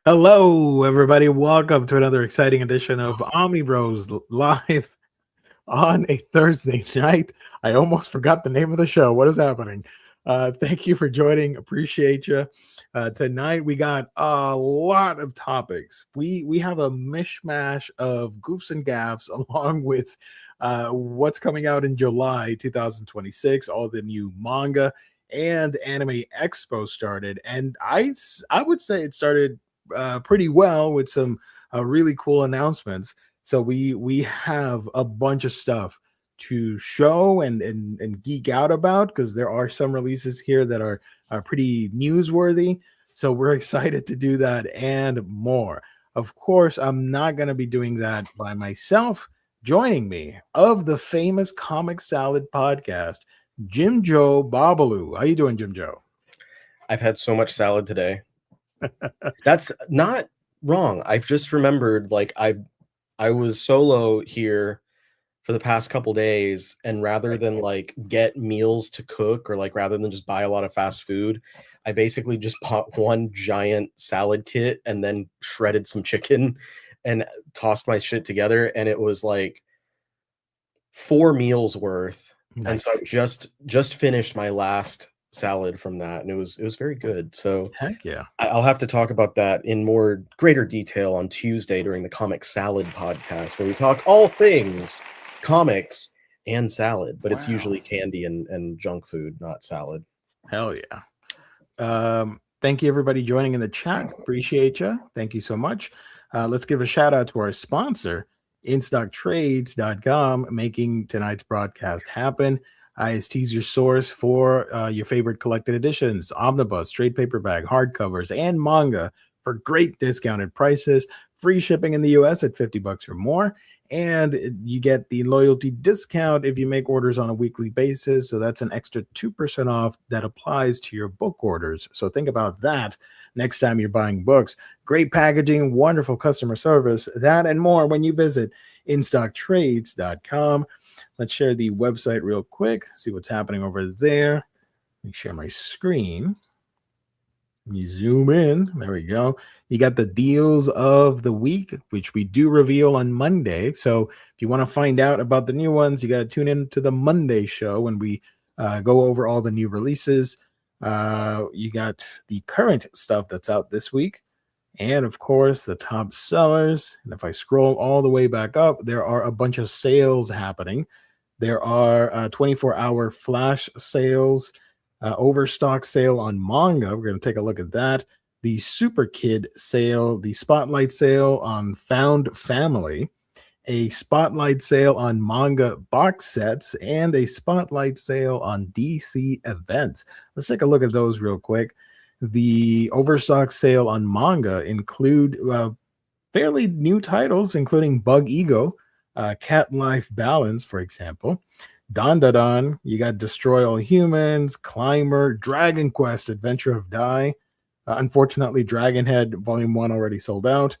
Hello, everybody. Welcome to another exciting edition of Omnibros live on a Thursday night. I almost forgot the name of the show. What is happening? Thank you for joining. Appreciate you. Tonight we got a lot of topics. We have a mishmash of goofs and gaffs along with what's coming out in July 2026. All the new manga and anime expo started, and I would say it started pretty well with some really cool announcements. So we have a bunch of stuff to show and geek out about because there are some releases here that are pretty newsworthy. So we're excited to do that and more. Of course, I'm not going to be doing that by myself. Joining me of the famous Comic Salad podcast, Jim Joe Babalu. How you doing, Jim Joe? I've had so much salad today. That's not wrong. I've just remembered, like, I was solo here for the past couple days, and rather than like get meals to cook, or like rather than just buy a lot of fast food, I basically just bought one giant salad kit and then shredded some chicken and tossed my shit together, and it was like 4 meals worth. Nice. And so I just finished my last salad from that, and it was very good. So Heck yeah. I'll have to talk about that in more greater detail on Tuesday during the Comic Salad podcast, where we talk all things comics and salad, but it's usually candy and junk food, not salad. Hell yeah. Thank you, everybody joining in the chat. Appreciate you. Thank you so much. Let's give a shout out to our sponsor, InStockTrades.com, making tonight's broadcast happen. IST's your source for your favorite collected editions, omnibus, trade paperback, hardcovers, and manga for great discounted prices. Free shipping in the US at $50 or more. And you get the loyalty discount if you make orders on a weekly basis. So that's an extra 2% off that applies to your book orders. So think about that next time you're buying books. Great packaging, wonderful customer service, that and more when you visit InStockTrades.com. Let's share the website real quick, see what's happening over there. Let me share my screen. You zoom in. There we go. You got the deals of the week, which we do reveal on Monday. So if you want to find out about the new ones, you got to tune in to the Monday show when we go over all the new releases. You got the current stuff that's out this week. And of course, the top sellers. And if I scroll all the way back up, there are a bunch of sales happening. There are 24-hour flash sales, overstock sale on manga. We're going to take a look at that. The Super Kid sale, the Spotlight sale on Found Family, a Spotlight sale on manga box sets, and a Spotlight sale on DC events. Let's take a look at those real quick. The overstock sale on manga include fairly new titles, including Bug Ego, Cat Life Balance, for example. Dandadan, you got Destroy All Humans, Climber, Dragon Quest, Adventure of Dai. Unfortunately, Dragonhead Volume 1 already sold out.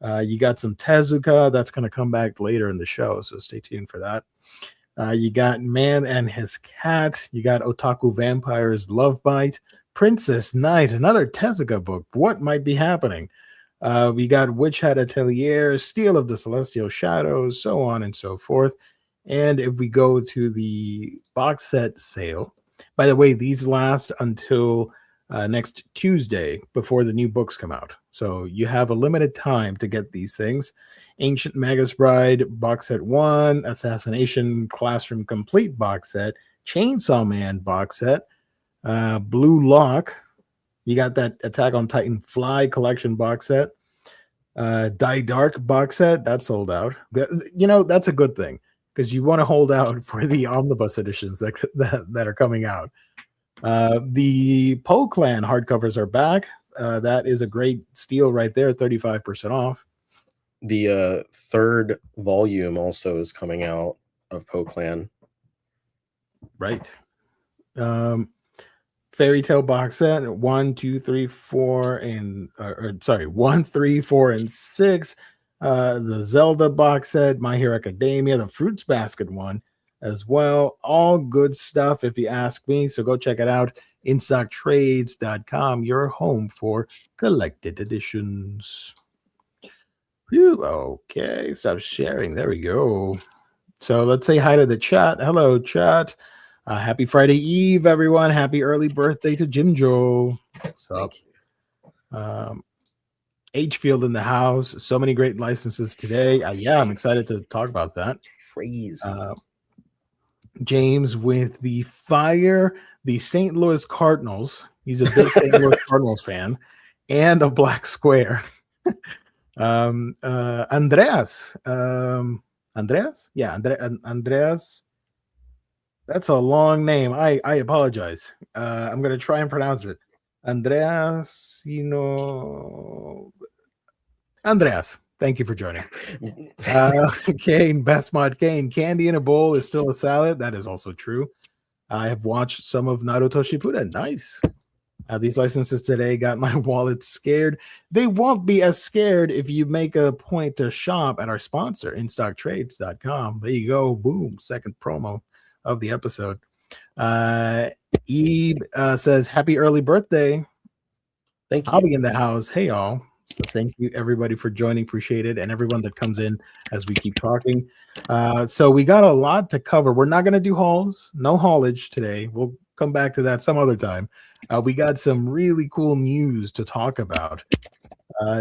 You got some Tezuka. That's going to come back later in the show, so stay tuned for that. You got Man and His Cat. You got Otaku Vampire's Love Bite. Princess Knight, another Tezuka book. What might be happening? We got Witch Hat Atelier, Steel of the Celestial Shadows, so on and so forth. And if we go to the box set sale, by the way, these last until next Tuesday before the new books come out. So you have a limited time to get these things. Ancient Magus Bride box set 1, Assassination Classroom Complete box set, Chainsaw Man box set, Blue Lock. You got that Attack on Titan Fly collection box set. Die Dark box set, that sold out. You know, that's a good thing because you want to hold out for the omnibus editions that are coming out. The Poe Clan hardcovers are back. That is a great steal right there, 35% off. The third volume also is coming out of Poe Clan. Right. Fairy Tale box set 1, 2, 3, 4, and 1, 3, 4, and 6. The Zelda box set, My Hero Academia, the Fruits Basket one as well. All good stuff if you ask me. So go check it out. InStockTrades.com, your home for collected editions. Whew, okay, stop sharing. There we go. So let's say hi to the chat. Hello, chat. Happy Friday Eve, everyone. Happy early birthday to Jim Joe. What's up? H-Field in the house. So many great licenses today. Yeah, I'm excited to talk about that. Crazy. James with the fire, the St. Louis Cardinals. He's a big St. Louis Cardinals fan, and a black square. Andreas. Andreas? Yeah, Andreas. That's a long name. I apologize. I'm going to try and pronounce it. Andreas, Andreas, thank you for joining. Kane, best mod Kane. Candy in a bowl is still a salad. That is also true. I have watched some of Naruto Shippuden. Nice. These licenses today got my wallet scared. They won't be as scared if you make a point to shop at our sponsor, InStockTrades.com. There you go. Boom. Second promo of the episode. Eve says, happy early birthday. Thank you. I'll be in the house. Hey, y'all. So thank you, everybody, for joining. Appreciate it. And everyone that comes in as we keep talking. So we got a lot to cover. We're not going to do hauls. No haulage today. We'll come back to that some other time. We got some really cool news to talk about.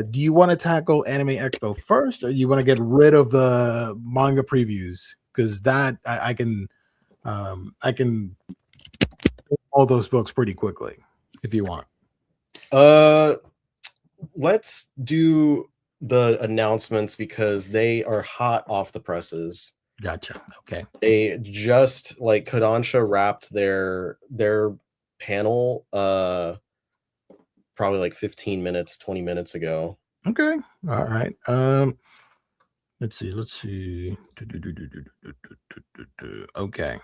Do you want to tackle Anime Expo first, or do you want to get rid of the manga previews? Because that I can all those books pretty quickly if you want. Let's do the announcements because they are hot off the presses. Gotcha. Okay. They just Kodansha wrapped their panel probably 15 minutes, 20 minutes ago. Okay. All right. Let's see. Okay.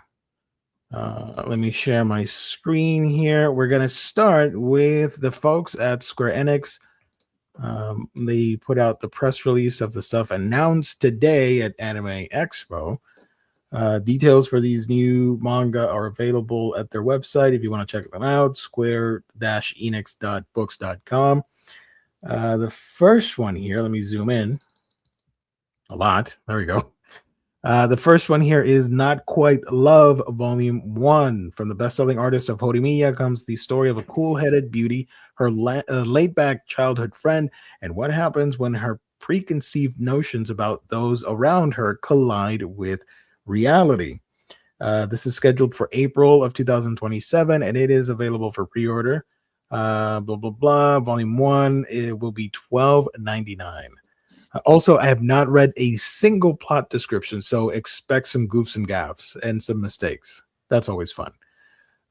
Let me share my screen here. We're going to start with the folks at Square Enix. They put out the press release of the stuff announced today at Anime Expo. Details for these new manga are available at their website if you want to check them out, square-enix.books.com. The first one here, let me zoom in a lot. There we go. The first one here is Not Quite Love, Volume 1. From the best-selling artist of Horimiya comes the story of a cool-headed beauty, her laid-back childhood friend, and what happens when her preconceived notions about those around her collide with reality. This is scheduled for April of 2027, and it is available for pre-order. Volume 1, it will be $12.99. Also, I have not read a single plot description, so expect some goofs and gaffes and some mistakes. That's always fun.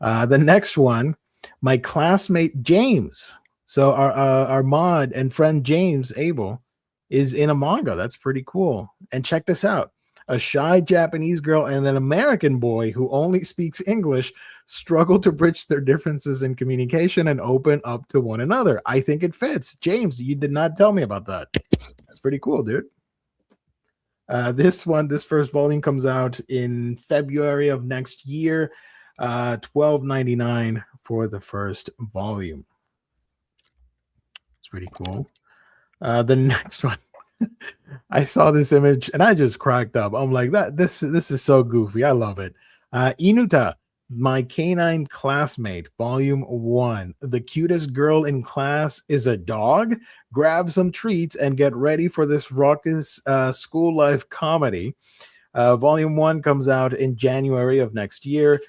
The next one, my classmate James. So our mod and friend James Abel is in a manga. That's pretty cool. And check this out. A shy Japanese girl and an American boy who only speaks English struggle to bridge their differences in communication and open up to one another. I think it fits. James, you did not tell me about that. That's pretty cool, dude. This first volume comes out in February of next year. $12.99 for the first volume. It's pretty cool. The next one. I saw this image and I just cracked up. I'm like, this is so goofy. I love it. Inuta, My Canine Classmate, Volume 1. The cutest girl in class is a dog. Grab some treats and get ready for this raucous school life comedy. Volume 1 comes out in January of next year.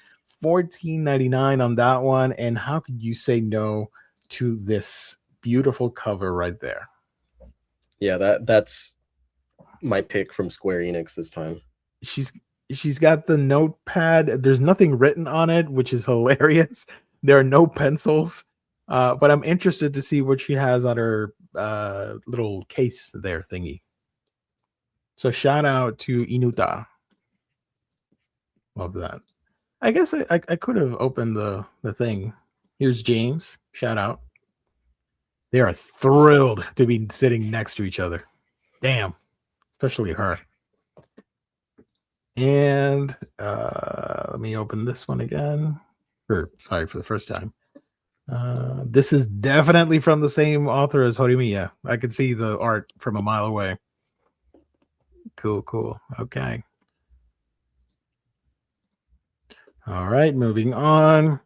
$14.99 on that one. And how could you say no to this beautiful cover right there? Yeah, that's my pick from Square Enix this time. She's got the notepad. There's nothing written on it, which is hilarious. There are no pencils, but I'm interested to see what she has on her little case there thingy. So shout out to Inuta. Love that. I guess I could have opened the thing. Here's James. Shout out. They are thrilled to be sitting next to each other. Damn. Especially her. And let me open this one again. Sorry, for the first time. This is definitely from the same author as Horimiya. I could see the art from a mile away. Cool. Okay. All right, moving on.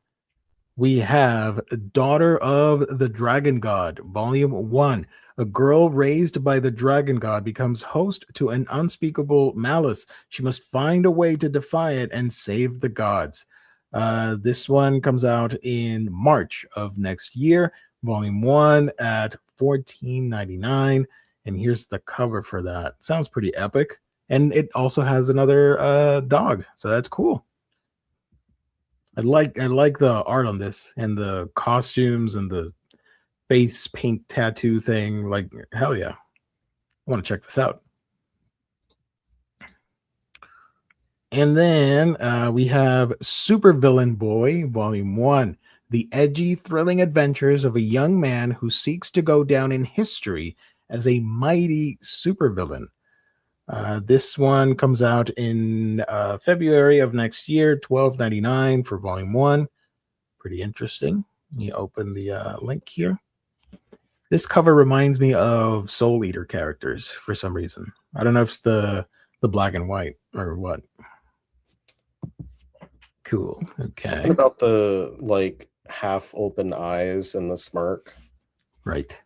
We have Daughter of the Dragon God, Volume 1. A girl raised by the Dragon God becomes host to an unspeakable malice. She must find a way to defy it and save the gods. This one comes out in March of next year, Volume 1 at $14.99. And here's the cover for that. Sounds pretty epic. And it also has another dog, so that's cool. I like the art on this and the costumes and the face paint tattoo thing. Like, hell yeah. I want to check this out. And then we have Supervillain Boy, Volume 1. The edgy, thrilling adventures of a young man who seeks to go down in history as a mighty supervillain. This one comes out in February of next year, $12.99 for Volume 1. Pretty interesting. You open the link here. This cover reminds me of Soul Eater characters for some reason. I don't know if it's the black and white or what. Cool. Okay. Something about the like half open eyes and the smirk. Right.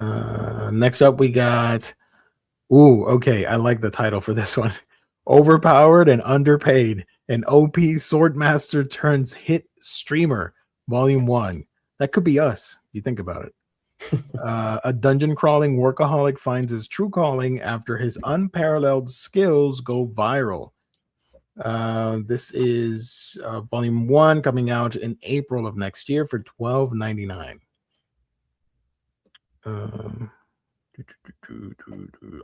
Next up, we got. Ooh, okay. I like the title for this one. Overpowered and Underpaid. An OP Swordmaster turns hit streamer, Volume 1. That could be us, if you think about it. A dungeon crawling workaholic finds his true calling after his unparalleled skills go viral. This is Volume 1 coming out in April of next year for $12.99.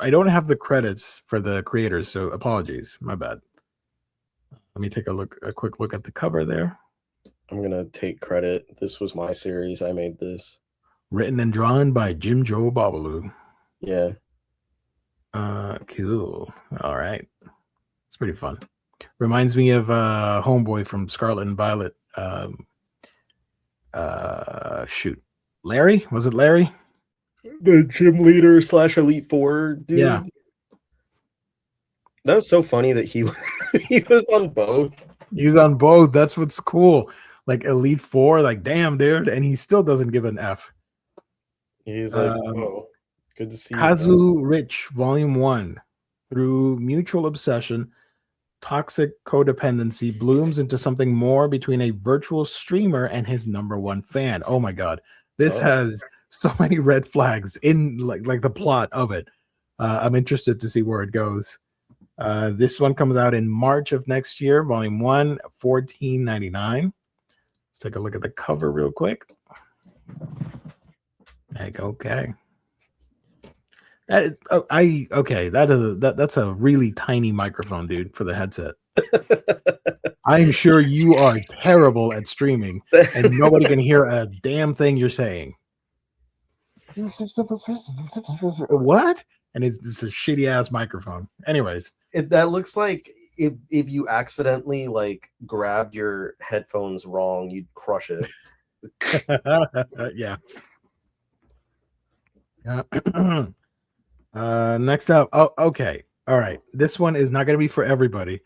I don't have the credits for the creators, so apologies. My bad. Let me take a quick look at the cover there. I'm gonna take credit. This was my series. I made this. Written and drawn by Jim Joe Babalu. Yeah. Cool. All right. It's pretty fun. Reminds me of Homeboy from Scarlet and Violet. Shoot. Larry? Was it Larry? The gym leader / Elite Four dude. Yeah. That was so funny that he he was on both. He's on both. That's what's cool. Like Elite Four, like damn, dude, and he still doesn't give an F. He's like, oh, good to see Kazu Rich, Volume 1. Through mutual obsession, toxic codependency blooms into something more between a virtual streamer and his #1 fan. Oh my god, this has so many red flags in like the plot of it. I'm interested to see where it goes. This one comes out in March of next year, Volume 1, $14.99. Let's take a look at the cover real quick. Like, okay. That's a really tiny microphone, dude, for the headset. I'm sure you are terrible at streaming and nobody can hear a damn thing you're saying. What? And it's a shitty ass microphone. Anyways, that looks like if you accidentally like grabbed your headphones wrong, you'd crush it. Yeah. Next up. Oh, okay. All right. This one is not going to be for everybody,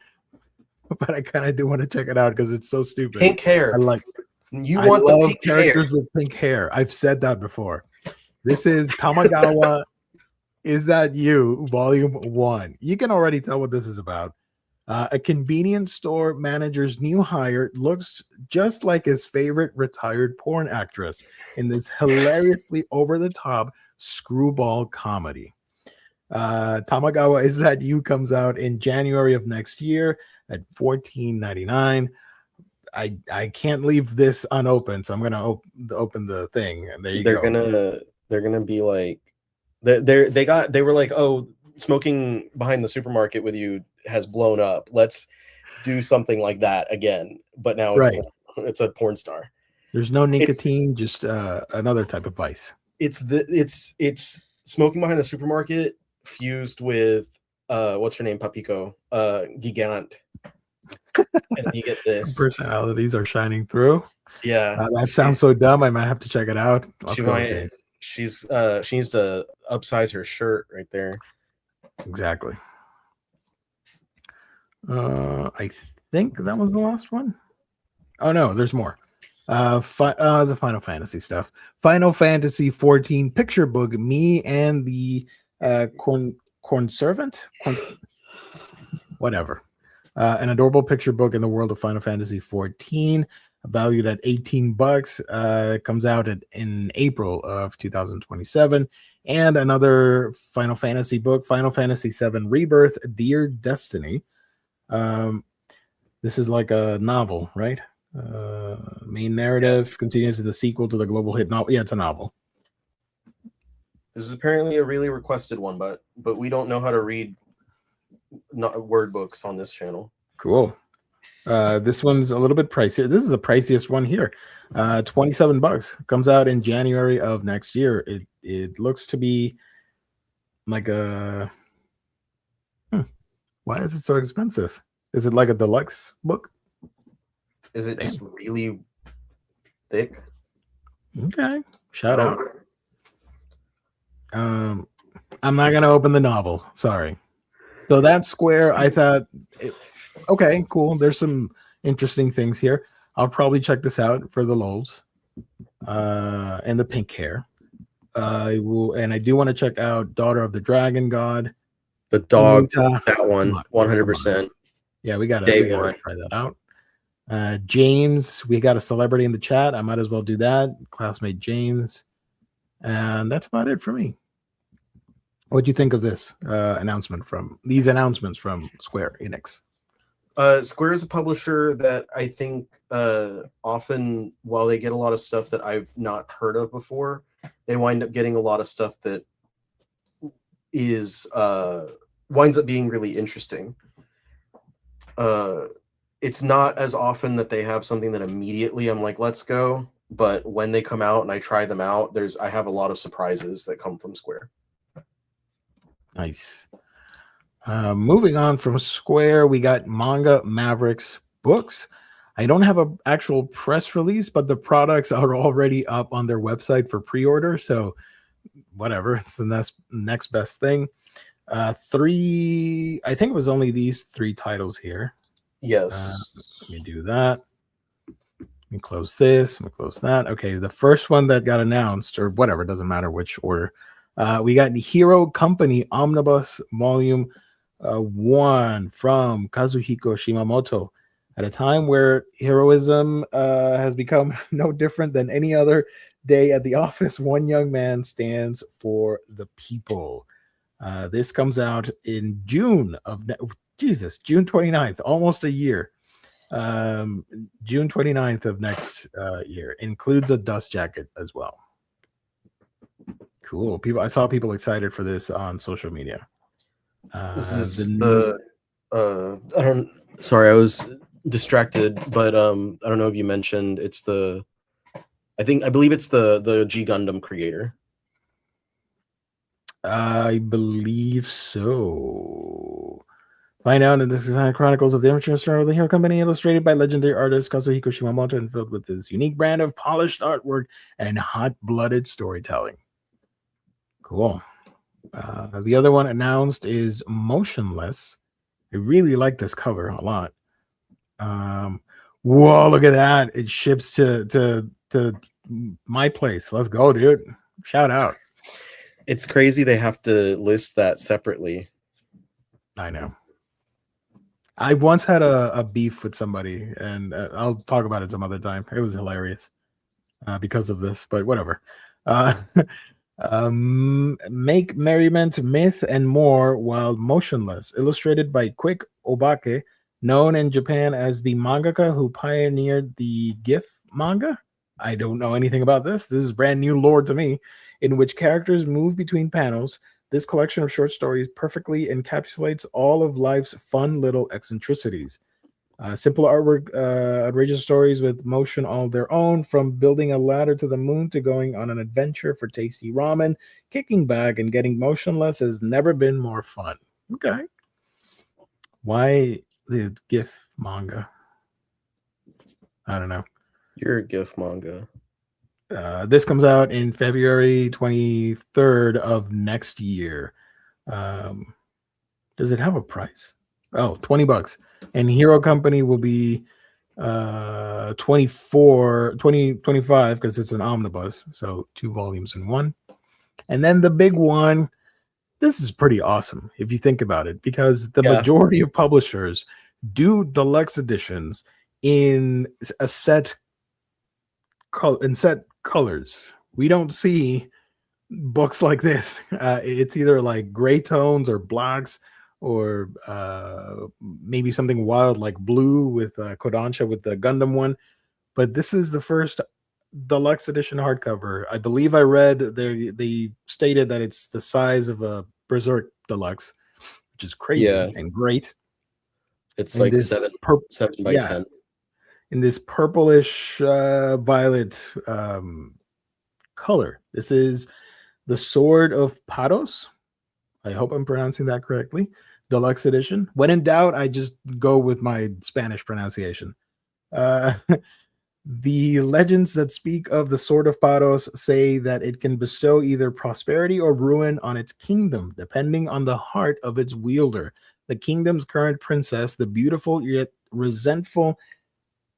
but I kind of do want to check it out because it's so stupid. Pink hair. I love the pink characters hair. with pink hair. I've said that before. This is Tamagawa. Is That You? Volume 1. You can already tell what this is about. A convenience store manager's new hire looks just like his favorite retired porn actress in this hilariously over-the-top screwball comedy. Tamagawa Is That You comes out in January of next year at $14.99. I can't leave this unopened, so I'm gonna open the thing. And there you go. They're gonna be like they were like, oh, smoking behind the supermarket with you has blown up. Let's do something like that again. But now it's a porn star. There's no nicotine, just another type of vice. It's smoking behind the supermarket fused with what's her name, Papiko, Gigant. And then you get this. Personalities are shining through. Yeah. That sounds so dumb. I might have to check it out. Let's She go, might. James. She needs to upsize her shirt right there. Exactly. I think that was the last one. Oh no, there's more. The Final Fantasy stuff. Final Fantasy 14 picture book. Me and the corn servant. Whatever. An adorable picture book in the world of Final Fantasy 14, valued at $18. It comes out in April of 2027. And another Final Fantasy book, Final Fantasy 7 Rebirth, Dear Destiny. This is like a novel, right? Main narrative continues to the sequel to the global hit novel. Yeah, it's a novel. This is apparently a really requested one, but we don't know how to read word books on this channel. Cool. This one's a little bit pricier. This is the priciest one here. $27. Comes out in January of next year. It looks to be like a why is it so expensive? Is it like a deluxe book? Is it just really thick? Okay. Shout out. I'm not gonna open the novel. Sorry. So that square, I thought, okay, cool. There's some interesting things here. I'll probably check this out for the lols and the pink hair. I will, and I do want to check out Daughter of the Dragon God. The dog, that one, 100%. Yeah, we gotta try that out. James, we got a celebrity in the chat. I might as well do that. Classmate James. And that's about it for me. What do you think of this announcements from Square Enix? Square is a publisher that I think often, while they get a lot of stuff that I've not heard of before, they wind up getting a lot of stuff that is winds up being really interesting. It's not as often that they have something that immediately I'm like, let's go. But when they come out and I try them out, I have a lot of surprises that come from Square. Nice. Moving on from Square, we got Manga Mavericks books. I don't have an actual press release, but the products are already up on their website for pre-order. So whatever, it's the next best thing. I think it was only these 3 titles here. Yes. Let me do that. Let me close this. Let me close that. Okay, the first one that got announced, or whatever, doesn't matter which order. We got Hero Company Omnibus Volume 1 from Kazuhiko Shimamoto. At a time where heroism has become no different than any other day at the office, one young man stands for the people. This comes out in June 29th, almost a year. June 29th of next year. Includes a dust jacket as well. Cool. I saw people excited for this on social media. This is sorry, I was distracted, but I don't know if you mentioned it's I believe it's the G Gundam creator. I believe so. Find out that this is Chronicles of the Amateur Story of the Hero Company, illustrated by legendary artist Kazuhiko Shimamoto and filled with his unique brand of polished artwork and hot-blooded storytelling. Cool. The other one announced is Motionless. I really like this cover a lot. Whoa, look at that. It ships to my place. Let's go, dude. Shout out. It's crazy they have to list that separately. I know. I once had a beef with somebody, and I'll talk about it some other time. It was hilarious because of this, but whatever. Make merriment, myth, and more while motionless. Illustrated by Quick Obake, known in Japan as the mangaka who pioneered the GIF manga. I don't know anything about this. This is brand new lore to me, in which characters move between panels. This collection of short stories perfectly encapsulates all of life's fun little eccentricities. Simple artwork, outrageous stories with motion all their own, from building a ladder to the moon to going on an adventure for tasty ramen. Kicking back and getting motionless has never been more fun. Okay. Why the GIF manga. I don't know. You're a GIF manga. This comes out in February 23rd of next year. Does it have a price? Oh, $20. And Hero Company will be 25 because it's an omnibus. So 2 volumes in one. And then the big one, this is pretty awesome if you think about it, because the majority of publishers do deluxe editions in a set colors. We don't see books like this. It's either like gray tones or blacks, or maybe something wild like blue with Kodansha with the Gundam one. But this is the first deluxe edition hardcover. I believe I read they stated that it's the size of a Berserk Deluxe, which is crazy and great. It's like 7 by 10. In this purplish violet color. This is the Sword of Paros. I hope I'm pronouncing that correctly. Deluxe edition. When in doubt, I just go with my Spanish pronunciation. The legends that speak of the Sword of Paros say that it can bestow either prosperity or ruin on its kingdom, depending on the heart of its wielder. The kingdom's current princess, the beautiful yet resentful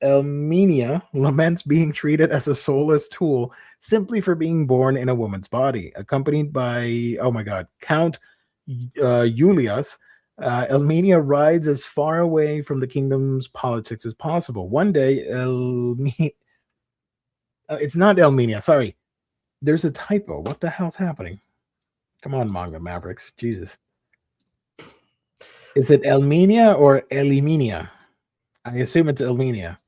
Elmenia, laments being treated as a soulless tool simply for being born in a woman's body. Accompanied by, oh my God, Count Julius, Elmenia rides as far away from the kingdom's politics as possible. One day, it's not Elmenia, sorry. There's a typo. What the hell's happening? Come on, Manga Mavericks. Jesus. Is it Elmenia or Eliminia? I assume it's Elmenia.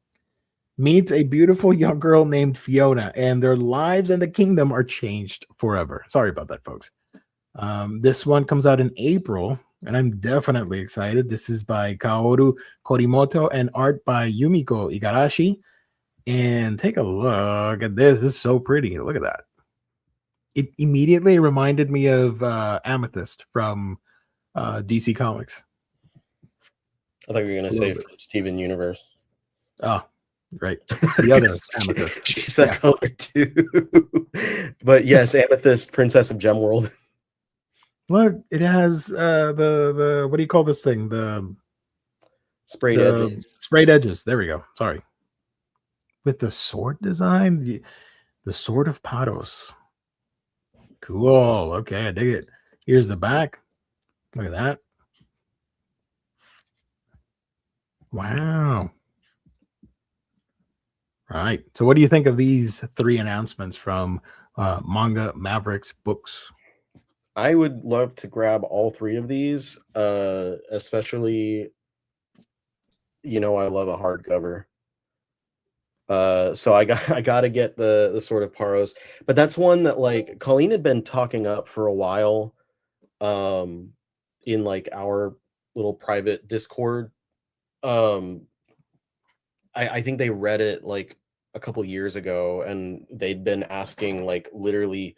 Meets a beautiful young girl named Fiona, and their lives and the kingdom are changed forever. Sorry about that, folks. This one comes out in April, and I'm definitely excited. This is by Kaoru Korimoto and art by Yumiko Igarashi. And take a look at this. This is so pretty. Look at that. It immediately reminded me of Amethyst from DC Comics. I thought you were going to say from Steven Universe. Oh, right. The other Amethyst. She's that color too. But yes, Amethyst, Princess of Gemworld. Look, it has the what do you call this thing? The sprayed edges. Sprayed edges. There we go. Sorry. With the sword design, the Sword of Paros. Cool. Okay, I dig it. Here's the back. Look at that. Wow. All right. So what do you think of these 3 announcements from Manga Mavericks Books? I would love to grab all 3 of these, especially, I love a hardcover. So I got to get the Sword of Paros, but that's one that like Colleen had been talking up for a while, in like our little private Discord. I think they read it like a couple years ago, and they'd been asking like literally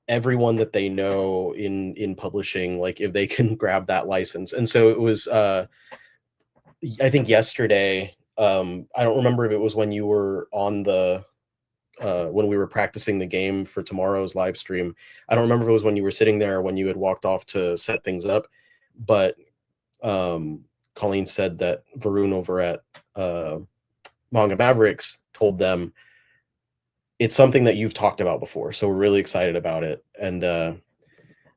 everyone that they know in publishing, like if they can grab that license. And so it was, I think yesterday, I don't remember if it was when you were on the, when we were practicing the game for tomorrow's live stream. I don't remember if it was when you were sitting there or when you had walked off to set things up, but Colleen said that Varun over at Manga Mavericks told them it's something that you've talked about before, so we're really excited about it. And they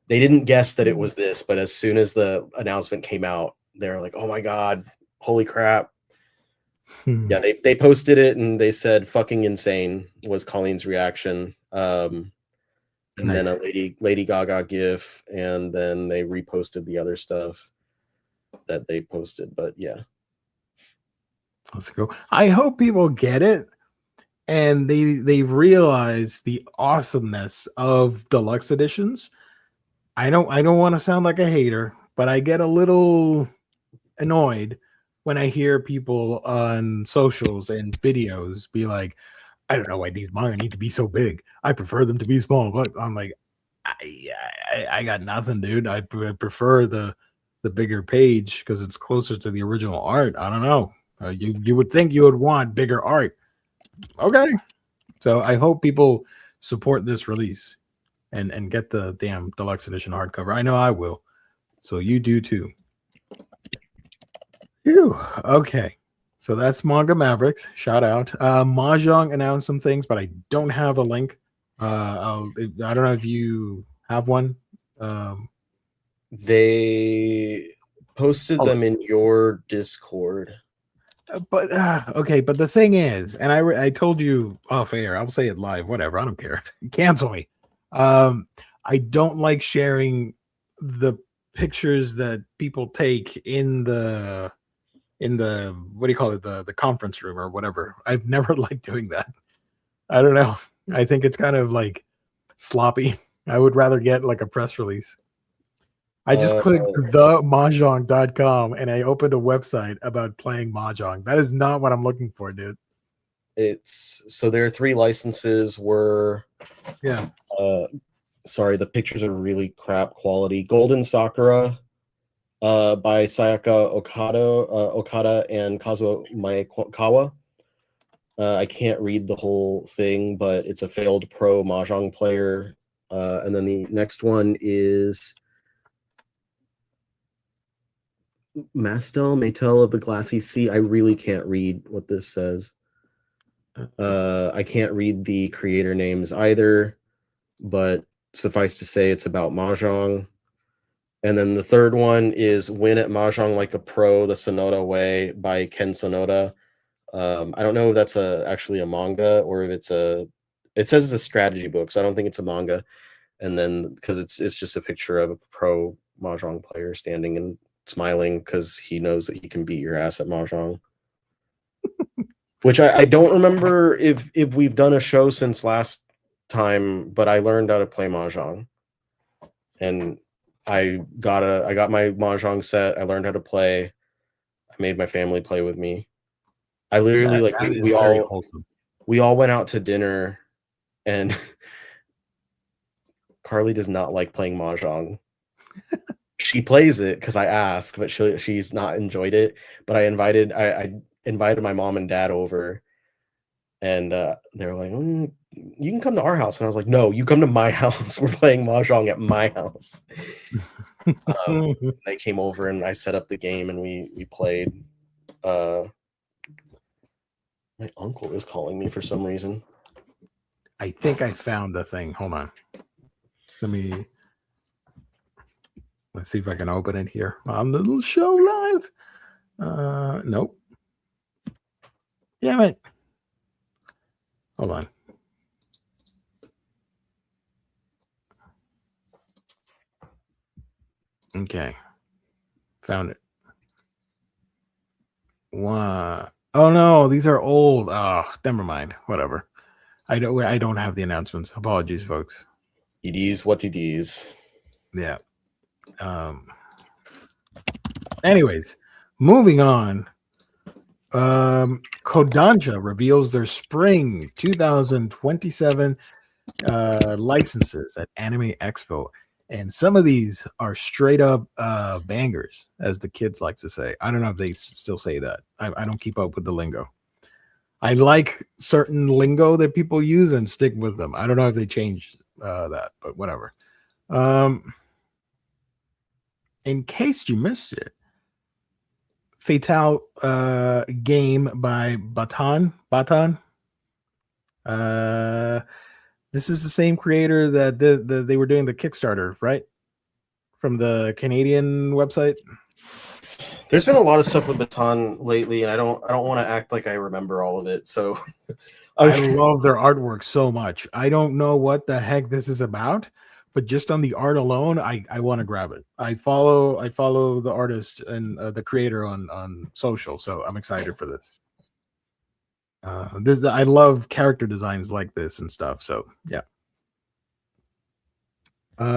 didn't guess that it was this, but as soon as the announcement came out, they were like, "Oh my god, holy crap!" Yeah, they posted it and they said "fucking insane" was Colleen's reaction. And then a Lady Gaga gif, and then they reposted the other stuff that they posted. But yeah, let's go. I hope people get it and they realize the awesomeness of deluxe editions. I don't want to sound like a hater, but I get a little annoyed when I hear people on socials and videos be like, "I don't know why these manga need to be so big. I prefer them to be small." But I'm like, I got nothing, dude. I prefer the the bigger page because it's closer to the original art. I don't know. You would think you would want bigger art. Okay. So I hope people support this release and get the damn deluxe edition hardcover. I know I will. So you do too. Phew. Okay. So that's Manga Mavericks. Shout out. Mahjong announced some things, but I don't have a link. I don't know if you have one. They posted them in your Discord. But okay, but the thing is, and I told you off air, I'll say it live, whatever, I don't care. Cancel me. I don't like sharing the pictures that people take in the what do you call it, the conference room or whatever. I've never liked doing that. I don't know. I think it's kind of like sloppy. I would rather get like a press release. I just clicked themahjong.com and I opened a website about playing Mahjong. That is not what I'm looking for, dude. It's so their 3 licenses were sorry, the pictures are really crap quality. Golden Sakura by Sayaka Okada and Kazuo Maekawa. I can't read the whole thing, but it's a failed pro Mahjong player. And then the next one is Maytel of the Glassy Sea. I really can't read what this says. I can't read the creator names either, but suffice to say it's about Mahjong. And then the third one is Win at Mahjong Like a Pro, The Sonoda Way by Ken Sonoda. I don't know if that's actually a manga or if it says it's a strategy book, so I don't think it's a manga. And then because it's just a picture of a pro Mahjong player standing and smiling because he knows that he can beat your ass at Mahjong. Which I don't remember if we've done a show since last time, but I learned how to play Mahjong. And I got my Mahjong set. I learned how to play. I made my family play with me. I literally we all went out to dinner, and Carly does not like playing Mahjong. She plays it because I asked, but she's not enjoyed it. But I invited my mom and dad over, and they were like, "You can come to our house," and I was like, "No, you come to my house. We're playing Mahjong at my house." They came over and I set up the game and we played. My uncle is calling me for some reason. I think I found the thing. Hold on. Let's see if I can open it here on the little show live. Nope. Damn it. Hold on. Okay. Found it. What? Oh no, these are old. Oh, never mind. Whatever. I don't have the announcements. Apologies, folks. It is what it is. Yeah. Anyways, moving on. Kodansha reveals their spring 2027 licenses at Anime Expo. And some of these are straight up bangers, as the kids like to say. I don't know if they still say that. I don't keep up with the lingo. I like certain lingo that people use and stick with them. I don't know if they changed that, but whatever. In case you missed it, Fatale game by Batan. This is the same creator that they were doing the Kickstarter, right? From the Canadian website. There's been a lot of stuff with Baton lately, and I don't want to act like I remember all of it. So I love their artwork so much. I don't know what the heck this is about, but just on the art alone, I want to grab it. I follow the artist and the creator on social, so I'm excited for this. I love character designs like this and stuff. So yeah.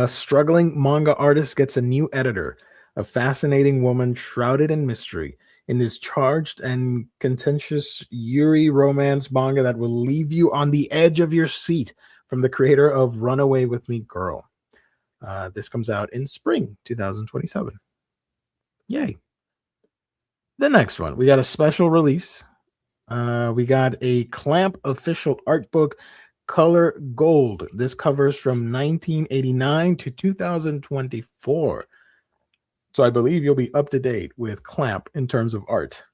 Struggling manga artist gets a new editor, a fascinating woman shrouded in mystery in this charged and contentious Yuri romance manga that will leave you on the edge of your seat, from the creator of Runaway with Me Girl. This comes out in spring 2027. Yay. The next one, we got a special release. We got a Clamp official art book, color gold. This covers from 1989 to 2024. So I believe you'll be up to date with Clamp in terms of art.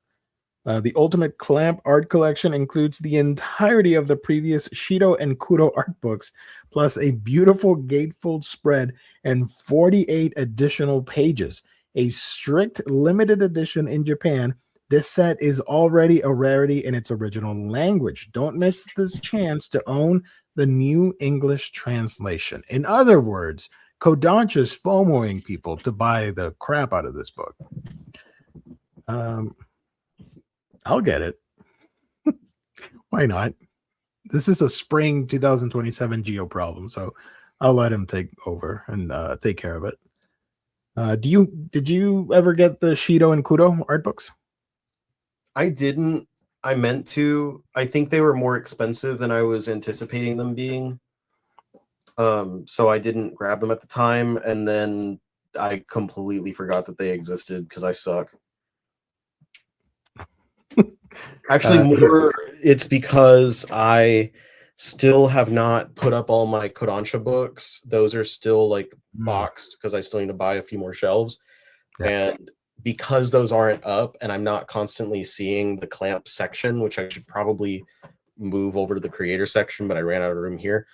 The Ultimate Clamp art collection includes the entirety of the previous Shido and Kudo art books, plus a beautiful gatefold spread and 48 additional pages. A strict limited edition in Japan. This set is already a rarity in its original language. Don't miss this chance to own the new English translation. In other words, Kodansha's FOMOing people to buy the crap out of this book. I'll get it. Why not? This is a spring 2027 Geo problem, so I'll let him take over and take care of it. Did you ever get the Shido and Kudo art books? I didn't. I meant to. I think they were more expensive than I was anticipating them being. So I didn't grab them at the time, and then I completely forgot that they existed because I suck. Actually, it's because I still have not put up all my Kodansha books. Those are still like boxed because I still need to buy a few more shelves. Yeah. And because those aren't up and I'm not constantly seeing the Clamp section, which I should probably move over to the creator section, but I ran out of room here.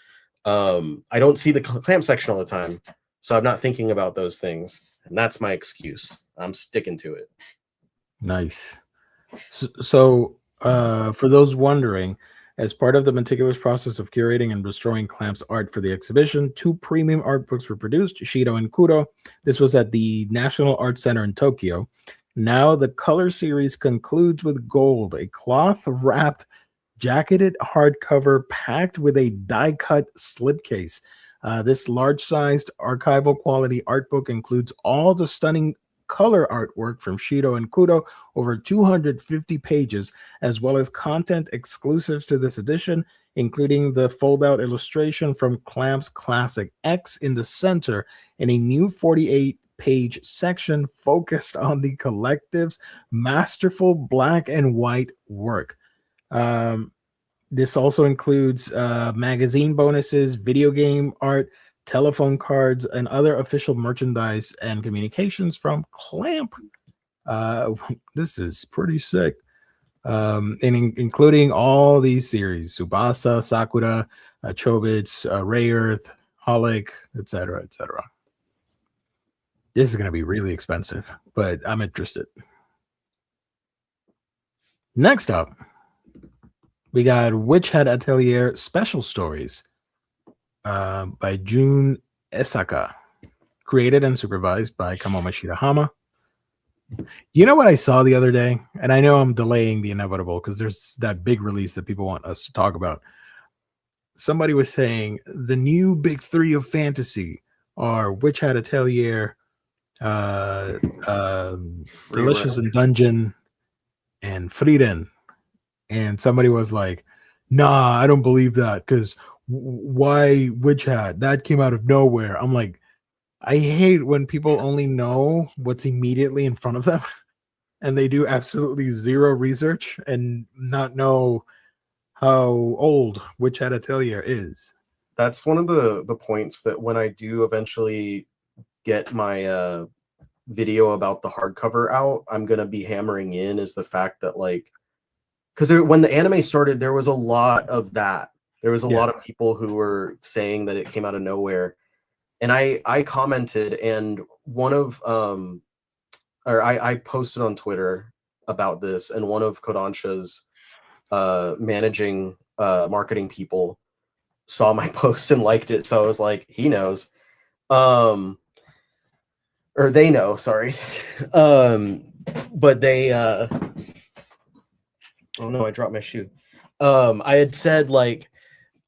I don't see the Clamp section all the time. So I'm not thinking about those things. And that's my excuse. I'm sticking to it. Nice. So for those wondering, as part of the meticulous process of curating and restoring Clamp's art for the exhibition, 2 premium art books were produced, Shido and Kudo. This was at the National Art Center in Tokyo. Now the color series concludes with gold, a cloth-wrapped, jacketed hardcover packed with a die-cut slipcase. This large-sized archival quality art book includes all the stunning color artwork from Shido and Kudo, over 250 pages, as well as content exclusives to this edition, including the fold-out illustration from Clamp's classic X in the center and a new 48-page section focused on the collective's masterful black and white work. This also includes magazine bonuses, video game art, telephone cards, and other official merchandise and communications from Clamp. This is pretty sick. Including all these series: Tsubasa, Sakura, Chobits, Ray Earth, Holic, etc., etc. This is going to be really expensive, but I'm interested. Next up, we got Witch Hat Atelier Special Stories by Jun Esaka, created and supervised by Kamome Shirahama. You know what I saw the other day? And I know I'm delaying the inevitable because there's that big release that people want us to talk about. Somebody was saying the new big 3 of fantasy are Witch Hat Atelier, Delicious in Dungeon, and Frieren. And somebody was like, nah, I don't believe that because why Witch Hat? That came out of nowhere. I'm like, I hate when people only know what's immediately in front of them and they do absolutely zero research and not know how old Witch Hat Atelier is. That's one of the points that when I do eventually get my video about the hardcover out, I'm going to be hammering in is the fact that, like, because when the anime started, there was a lot of that. There was a lot of people who were saying that it came out of nowhere. And I commented, and one of I posted on Twitter about this, and one of Kodansha's managing marketing people saw my post and liked it. So I was like, he knows. Or they know, sorry. But they oh no, I dropped my shoe. I had said, like,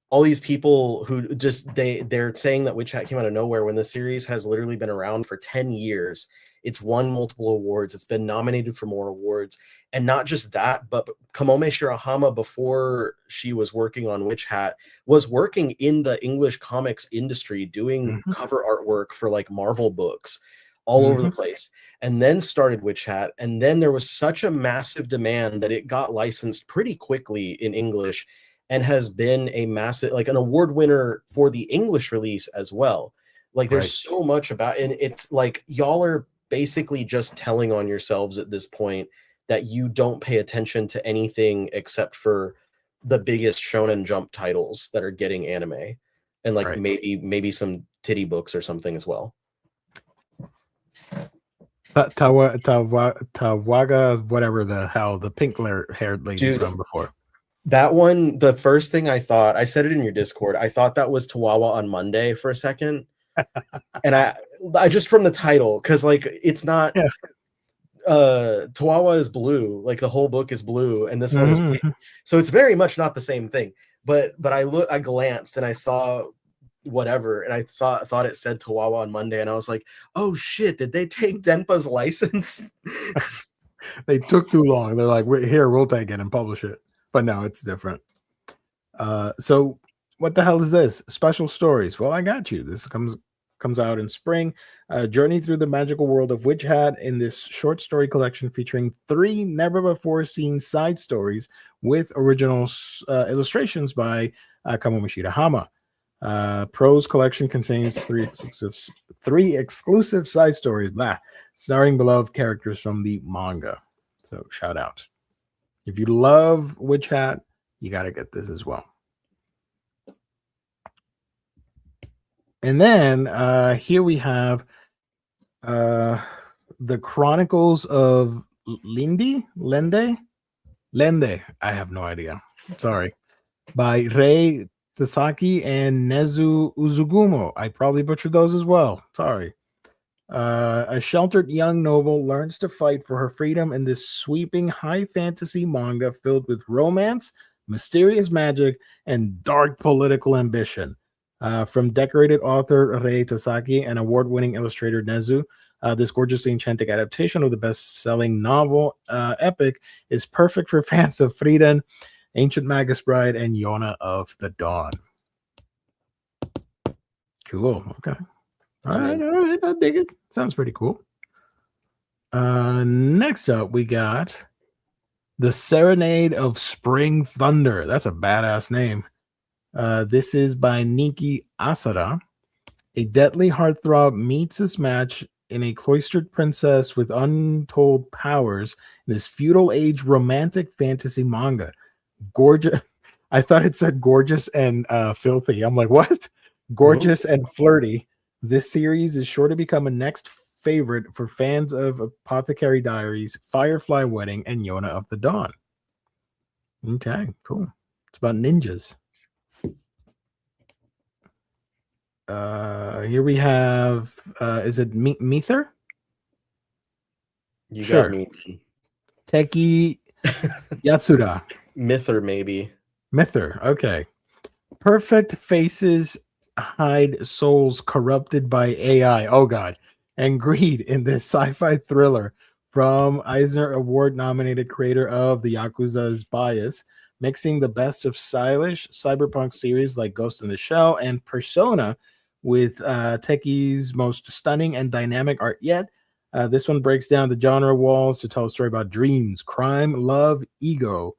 all these people who just they're saying that Witch Hat came out of nowhere when the series has literally been around for 10 years. It's won multiple awards. It's been nominated for more awards. And not just that, but Kamome Shirahama, before she was working on Witch Hat, was working in the English comics industry doing cover artwork for like Marvel books. all over the place, and then started Witch Hat, and then there was such a massive demand that it got licensed pretty quickly in English, and has been a massive, like, an award winner for the English release as well. Like, there's so much about, and it's like y'all are basically just telling on yourselves at this point that you don't pay attention to anything except for the biggest Shonen Jump titles that are getting anime, and like maybe some titty books or something as well. Tawaga, whatever the hell, the pink haired lady from before. That one, the first thing I thought, I said it in your Discord, I thought that was Tawawa on Monday for a second. And I just from the title, because like it's not Tawawa is blue, like the whole book is blue, and this one is pink. So it's very much not the same thing. But I glanced and I saw whatever, and I thought it said Tawawa on Monday, and I was like, oh shit, did they take Denpa's license? They took too long. They're like, here, we'll take it and publish it. But no, it's different. So what the hell is this? Special stories. Well, I got you. This comes out in spring. Journey through the magical world of Witch Hat in this short story collection featuring 3 never before seen side stories with original illustrations by Kamomichi Hama. Prose collection contains 3 exclusive side stories, starring beloved characters from the manga. So shout out. If you love Witch Hat, you got to get this as well. And then here we have the Chronicles of Lende. I have no idea. Sorry. By Rei Tasaki and Nezu Uzugumo. I probably butchered those as well. Sorry. A sheltered young noble learns to fight for her freedom in this sweeping high fantasy manga filled with romance, mysterious magic, and dark political ambition. From decorated author Rei Tasaki and award-winning illustrator Nezu, this gorgeously enchanting adaptation of the best-selling novel epic is perfect for fans of Frieden, Ancient Magus Bride, and Yona of the Dawn. Cool. Okay. All right. I dig it. Sounds pretty cool. Next up, we got The Serenade of Spring Thunder. That's a badass name. This is by Niki Asada. A deadly heartthrob meets his match in a cloistered princess with untold powers in this feudal age romantic fantasy manga. Gorgeous. I thought it said gorgeous and filthy. I'm like, what? Gorgeous and flirty. This series is sure to become a next favorite for fans of Apothecary Diaries, Firefly Wedding, and Yona of the Dawn. Okay, cool. It's about ninjas. Here we have, is it Mither? You got me. Teki Yatsuda. Mither, maybe. Mither, okay. Perfect faces hide souls corrupted by AI. Oh, God. And greed in this sci-fi thriller from Eisner Award-nominated creator of The Yakuza's Bias, mixing the best of stylish cyberpunk series like Ghost in the Shell and Persona with Teki's most stunning and dynamic art yet. This one breaks down the genre walls to tell a story about dreams, crime, love, ego,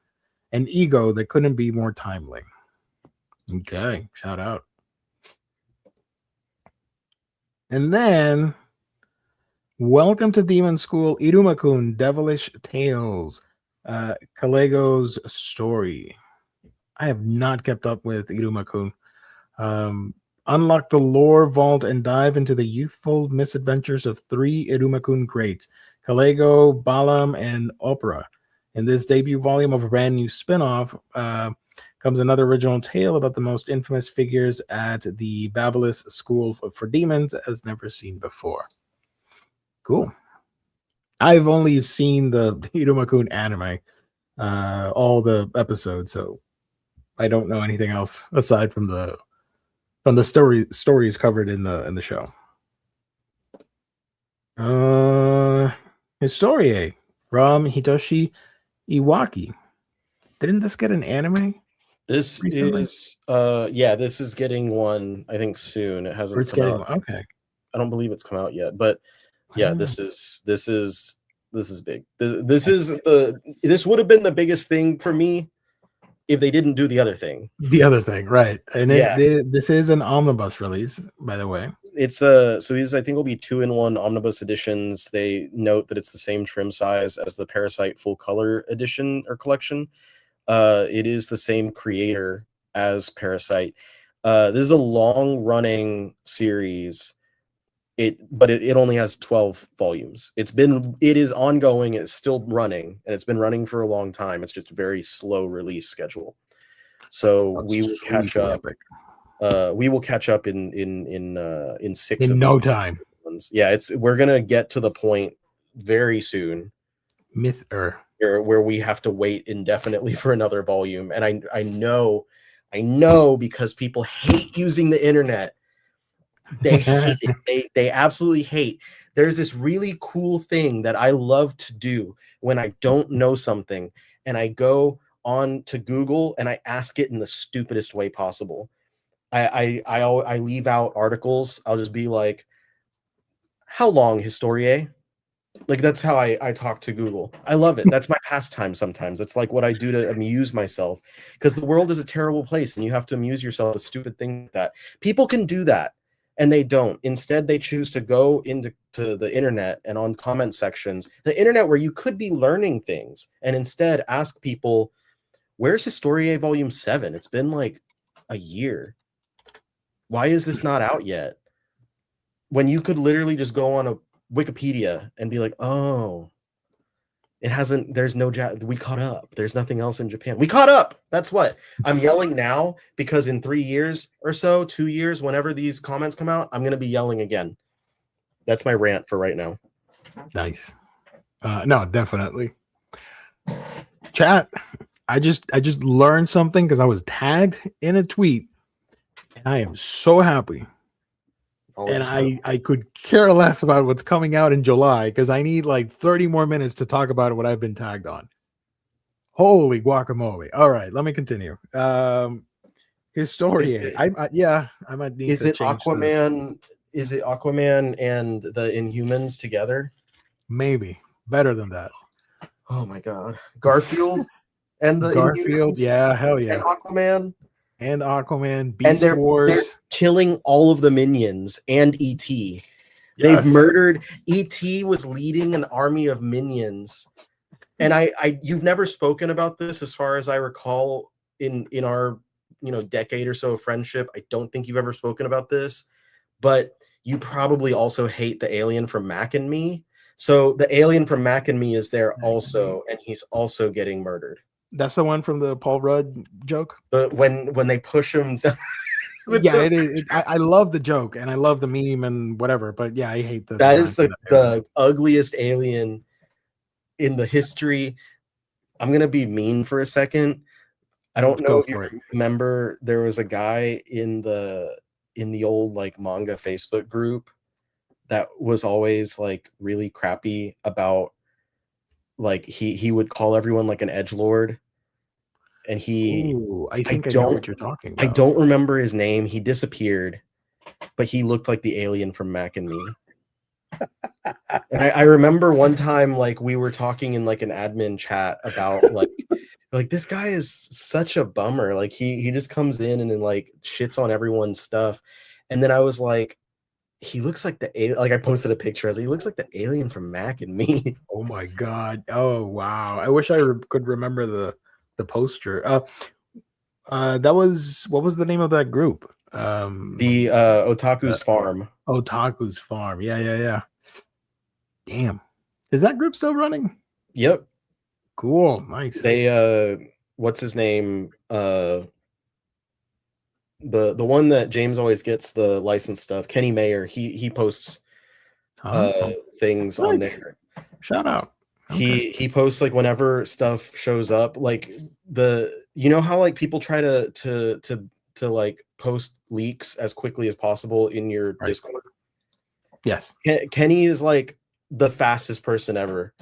and ego that couldn't be more timely. Okay, shout out. And then, welcome to Demon School, Iruma-kun, Devilish Tales, Kalego's story. I have not kept up with Iruma-kun. Unlock the lore vault and dive into the youthful misadventures of 3 Iruma-kun greats, Kalego, Balam, and Opera. In this debut volume of a brand new spin-off comes another original tale about the most infamous figures at the Babylos School for Demons as never seen before. Cool. I've only seen the Iruma-kun anime, all the episodes, so I don't know anything else aside from the stories covered in the show. Historie from Hitoshi Iwaki. Didn't this get an anime? This recently? This is getting one, I think, soon. It hasn't come out. Okay. I don't believe it's come out yet, but Yeah, this is big. This would have been the biggest thing for me if they didn't do the other thing. The other thing, right? And Yeah. this is an omnibus release, by the way. It's so these I think will be 2-in-1 omnibus editions. They note that it's the same trim size as the Parasite full color edition or collection. It is the same creator as Parasite. This is a long running series. But it only has 12 volumes. It is ongoing. It's still running, and it's been running for a long time. It's just a very slow release schedule. So we will catch up. We will catch up in 6 in no time. Ones. Yeah, we're gonna get to the point very soon. Where we have to wait indefinitely for another volume, and I know because people hate using the internet. They hate it. They absolutely hate. There's this really cool thing that I love to do when I don't know something, and I go on to Google and I ask it in the stupidest way possible. I leave out articles. I'll just be like, "How long, Historier?" Like that's how I talk to Google. I love it. That's my pastime sometimes. It's like what I do to amuse myself, because the world is a terrible place and you have to amuse yourself with stupid things like that. People can do that. And they don't. Instead, they choose to go into the internet and on comment sections, the internet where you could be learning things, and instead ask people, where's Historier Volume 7? It's been like a year. Why is this not out yet? When you could literally just go on a Wikipedia and be like, oh, it hasn't, there's no, we caught up. There's nothing else in Japan. We caught up. That's what I'm yelling now, because in 3 years or so, 2 years, whenever these comments come out, I'm going to be yelling again. That's my rant for right now. Nice. No, definitely. Chat. I just learned something because I was tagged in a tweet, and I am so happy. And I could care less about what's coming out in July, because I need like 30 more minutes to talk about what I've been tagged on. Holy guacamole. All right, let me continue. Historia. I might need to change Aquaman? Is it Aquaman and the Inhumans together? Maybe. Better than that. Oh my god. Garfield and the Garfield, Inhumans? Yeah, hell yeah. And Aquaman. Beast Wars. They're killing all of the minions and E.T. Yes. They've murdered. E.T. was leading an army of minions. And you've never spoken about this, as far as I recall, in our decade or so of friendship. I don't think you've ever spoken about this, but you probably also hate the alien from Mac and Me. So the alien from Mac and Me is there also, and he's also getting murdered. That's the one from the Paul Rudd joke. When they push him. Yeah, it is. I love the joke and I love the meme and whatever, but yeah, I hate that. That is the ugliest alien in the history. I'm gonna be mean for a second. I don't know if you remember, there was a guy in the old like manga Facebook group that was always like really crappy about, like he would call everyone like an edgelord, and I think I know what you're talking about. I don't remember his name. He disappeared, but he looked like the alien from Mac and Me. And I remember one time, like, we were talking in like an admin chat about like this guy is such a bummer. Like he just comes in and then like shits on everyone's stuff. And then I was like, he looks like like I posted a picture. I was like, he looks like the alien from Mac and Me. Oh my god. Oh wow. I wish I could remember the poster. That was, what was the name of that group? The Otaku's Farm. Otaku's Farm. Yeah. Damn. Is that group still running? Yep. Cool. Nice. They what's his name? The one that James always gets the license stuff, Kenny Mayer, he posts things on there. Shout out. Okay. He posts like whenever stuff shows up, like how like people try to like post leaks as quickly as possible in your Discord. Yes. Kenny is like the fastest person ever.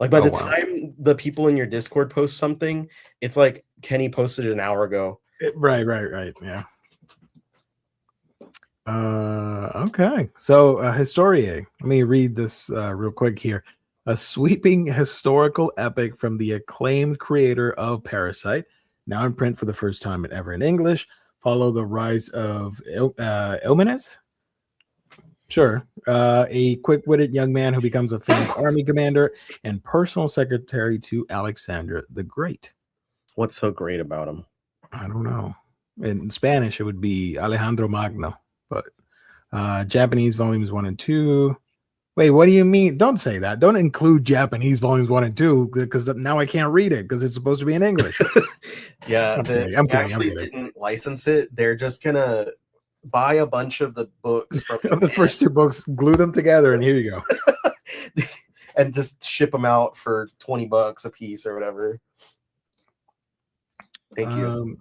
Like by the time the people in your Discord post something, it's like Kenny posted it an hour ago. Right. Yeah. Okay. So, Historia. Let me read this real quick here. A sweeping historical epic from the acclaimed creator of Parasite, now in print for the first time ever in English. Follow the rise of Ilmanis. Sure. A quick-witted young man who becomes a famed army commander and personal secretary to Alexander the Great. What's so great about him? I don't know. In Spanish, it would be Alejandro Magno, but Japanese volumes 1 and 2. Wait, what do you mean? Don't say that. Don't include Japanese volumes 1 and 2 because now I can't read it because it's supposed to be in English. Yeah, They I'm kidding. Didn't license it. They're just gonna buy a bunch of the books from the first 2 books, glue them together, and here you go. And just ship them out for $20 a piece or whatever. Thank you.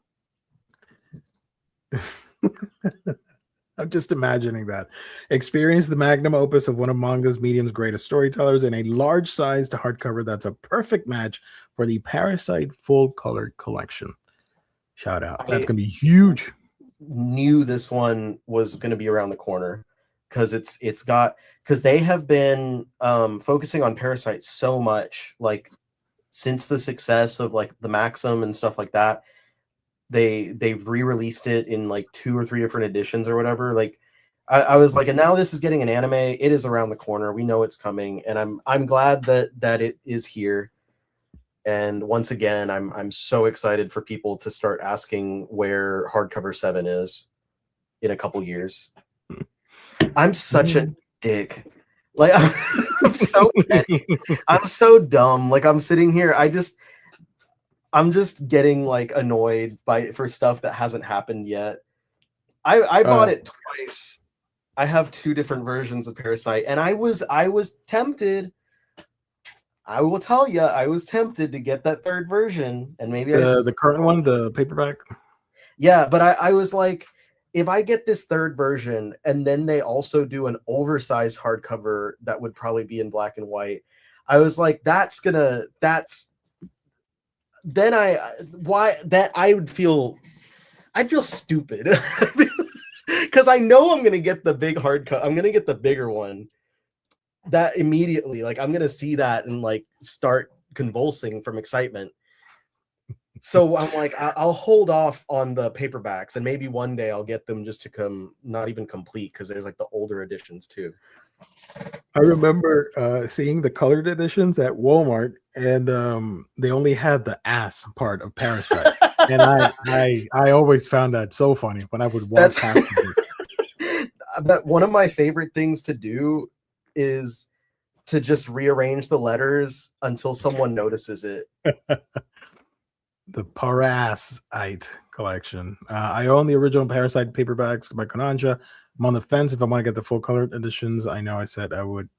I'm just imagining that. Experience the magnum opus of one of manga's medium's greatest storytellers in a large-sized hardcover that's a perfect match for the Parasite full-colored collection. Shout out. That's going to be huge. Knew this one was going to be around the corner because because they have been focusing on Parasite so much, like since the success of like the Maxim and stuff like that. They've re-released it in like 2 or 3 different editions or whatever. Like I was like, and now this is getting an anime. It is around the corner. We know it's coming, and I'm glad that it is here. And once again, I'm so excited for people to start asking where hardcover 7 is in a couple years. I'm such a dick. Like I'm so petty. I'm so dumb. Like I'm sitting here. I'm just getting like annoyed for stuff that hasn't happened yet. I bought it twice. I have 2 different versions of Parasite, and I was tempted. I will tell you, I was tempted to get that 3rd version, and maybe the current one, the paperback. Yeah, but I was like, if I get this 3rd version, and then they also do an oversized hardcover that would probably be in black and white, I was like, then I'd feel stupid because I know I'm gonna get the big hardcover. I'm gonna get the bigger one that immediately. Like I'm gonna see that and like start convulsing from excitement. So I'm like, I'll hold off on the paperbacks, and maybe one day I'll get them just to come, not even complete, because there's like the older editions too. I remember seeing the colored editions at Walmart, and they only had the ass part of Parasite, and I always found that so funny when I would walk past it. But one of my favorite things to do is to just rearrange the letters until someone notices it. The Parasite collection. I own the original Parasite paperbacks by Konanja. I'm on the fence if I want to get the full colored editions. I know I said I would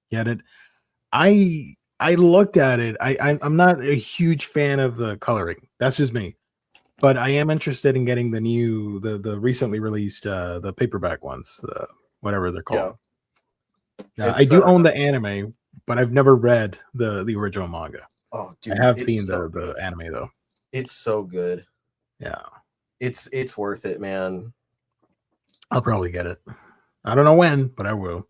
get it. I looked at it. I'm not a huge fan of the coloring. That's just me. But I am interested in getting the recently released the paperback ones, whatever they're called. Yeah. I do own the anime, but I've never read the original manga. Oh, dude, I have seen the anime though. It's so good. Yeah, it's worth it, man. I'll probably get it. I don't know when, but I will.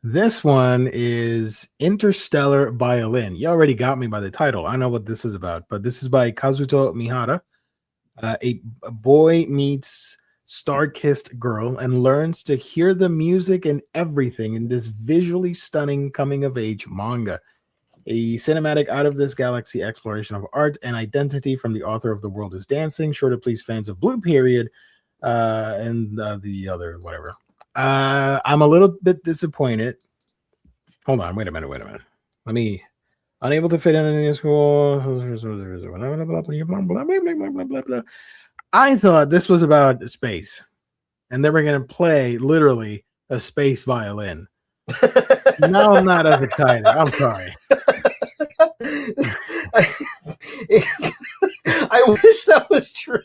This one is Interstellar Violin. You already got me by the title. I know what this is about, but this is by Kazuto Mihara. A boy meets star-kissed girl and learns to hear the music and everything in this visually stunning coming-of-age manga. A cinematic out-of-this-galaxy exploration of art and identity from the author of The World is Dancing, sure to please fans of Blue Period and the other whatever. I'm a little bit disappointed. Hold on, wait a minute. Let me. Unable to fit in any school. I thought this was about space, and they were going to play literally a space violin. Now I'm not as excited. I'm sorry. I wish that was true.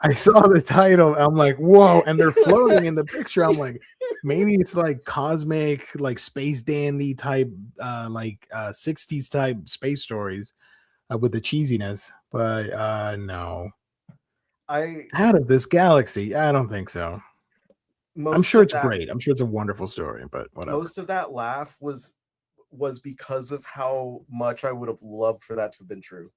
I saw the title. I'm like, whoa. And they're floating in the picture. I'm like, maybe it's like cosmic, like space dandy type, 60s type space stories with the cheesiness. But no. Out of this galaxy, I don't think so. I'm sure it's great. I'm sure it's a wonderful story, but whatever. Most of that laugh was because of how much I would have loved for that to have been true.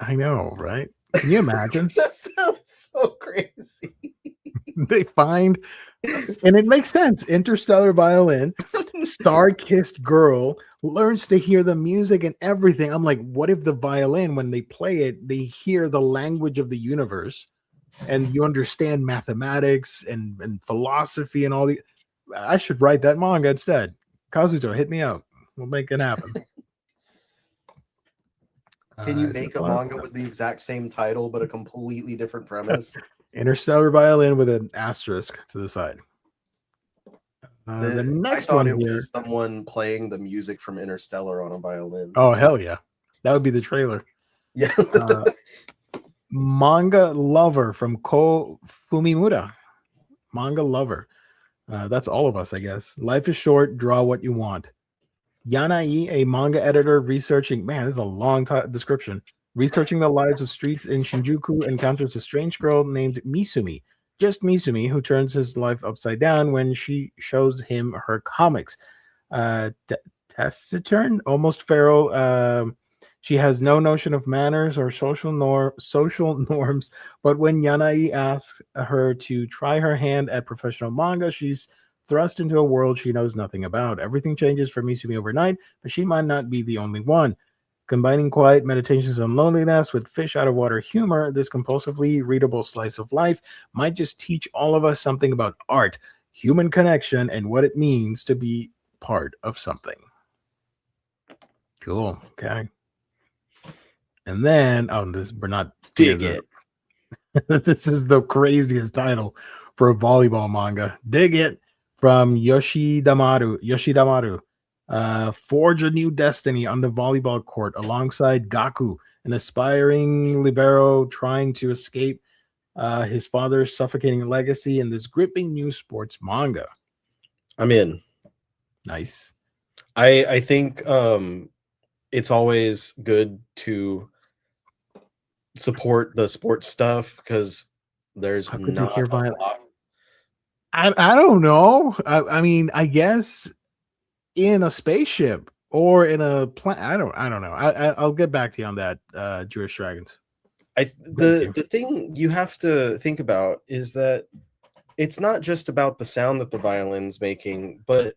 I know, right? Can you imagine? That sounds so crazy. They find, and it makes sense. Interstellar violin, star-kissed girl learns to hear the music and everything. I'm like, what if the violin, when they play it, they hear the language of the universe, and you understand mathematics and philosophy and all the. I should write that manga instead. Kazuto, hit me up. We'll make it happen. Can you make a manga with the exact same title but a completely different premise? Interstellar violin with an asterisk to the side. The next one here was someone playing the music from Interstellar on a violin. Oh, hell yeah. That would be the trailer. Yeah. Manga Lover from Ko Fumimura. Manga Lover. That's all of us, I guess. Life is short. Draw what you want. Yanai, a manga editor researching, man, this is a long description. Researching the lives of streets in Shinjuku, encounters a strange girl named Misumi. Just Misumi, who turns his life upside down when she shows him her comics. Taciturn, almost feral. She has no notion of manners or social norms, but when Yanai asks her to try her hand at professional manga, she's thrust into a world she knows nothing about. Everything changes for Misumi overnight, but she might not be the only one. Combining quiet meditations on loneliness with fish out of water humor, this compulsively readable slice of life might just teach all of us something about art, human connection, and what it means to be part of something. Cool. Okay. And then, we're not Dig It. This is the craziest title for a volleyball manga. Dig It from Yoshidamaru. Forge a new destiny on the volleyball court alongside Gaku, an aspiring libero trying to escape his father's suffocating legacy in this gripping new sports manga. I'm in. Nice. I think it's always good to support the sports stuff because there's not a lot. I don't know. I mean, I guess in a spaceship or in a plane. I don't know. I'll get back to you on that, Jewish Dragons. The thing you have to think about is that it's not just about the sound that the violin's making, but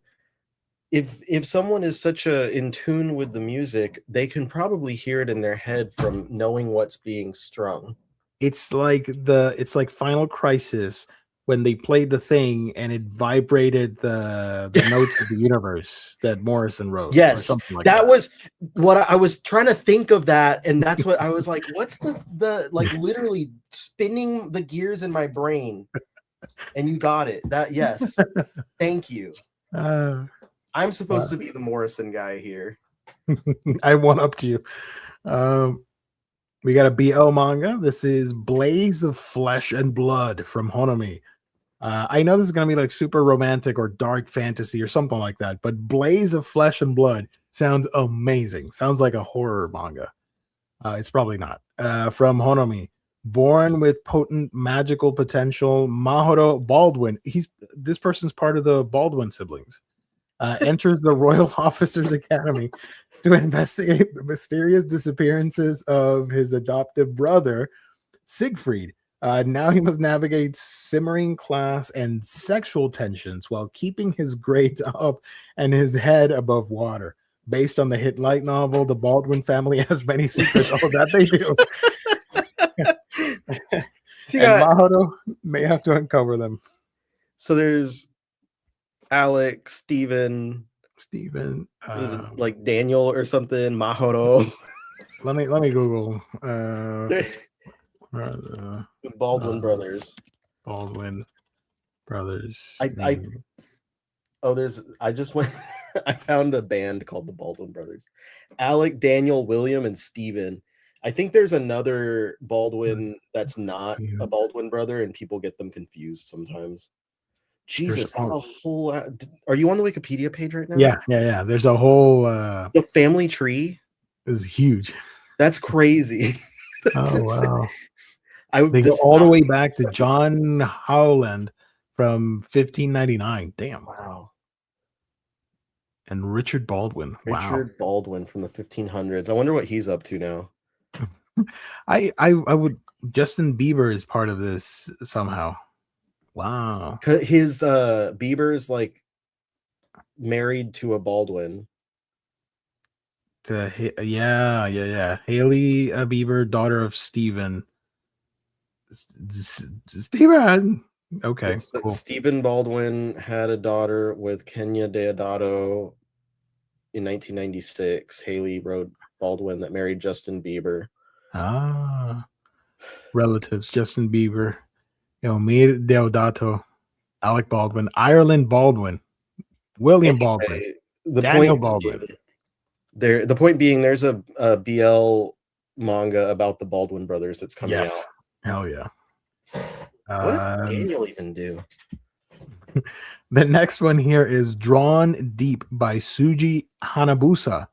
if someone is such in tune with the music, they can probably hear it in their head from knowing what's being strung. It's like Final Crisis when they played the thing and it vibrated the notes of the universe that Morrison wrote. Yes, that was what I was trying to think of that, and that's what I was like, what's the like literally spinning the gears in my brain, and you got it. That yes, thank you. I'm supposed to be the Morrison guy here. I went up to you. We got a BL manga. This is Blaze of Flesh and Blood from Honami. I know this is going to be like super romantic or dark fantasy or something like that, but Blaze of Flesh and Blood sounds amazing. Sounds like a horror manga. It's probably not. From Honami. Born with potent magical potential, Mahoro Baldwin. This person's part of the Baldwin siblings. Enters the Royal Officers Academy to investigate the mysterious disappearances of his adoptive brother, Siegfried. Now he must navigate simmering class and sexual tensions while keeping his grades up and his head above water. Based on the hit light novel, the Baldwin family has many secrets. Oh, that they do. And Mahoro may have to uncover them. So there's Alec, Steven, like Daniel or something, Mahoro. Let me Google. The Baldwin brothers. Baldwin brothers. I found a band called the Baldwin Brothers. Alec, Daniel, William, and Steven. I think there's another Baldwin that's not a Baldwin brother, and people get them confused sometimes. Jesus, that's a whole. Are you on the Wikipedia page right now? Yeah. There's a whole. The family tree is huge. That's crazy. Wow. They go all the way back to John Howland, from 1599. Damn. Wow. And Richard Baldwin. Wow. Richard Baldwin from the 1500s. I wonder what he's up to now. I would. Justin Bieber is part of this somehow. Wow. His Bieber's like married to a Baldwin. Yeah. Haley Bieber, daughter of Stephen. Stephen. Okay, So cool. Stephen Baldwin had a daughter with Kenya Deodato in 1996. Haley wrote Baldwin that married Justin Bieber. Ah, relatives: Justin Bieber, Mir Deodato, Alec Baldwin, Ireland Baldwin, William Baldwin, Daniel Baldwin. The point being, there's a BL manga about the Baldwin brothers that's coming out. Hell yeah. What does Daniel even do? The next one here is Drawn Deep by Suji Hanabusa.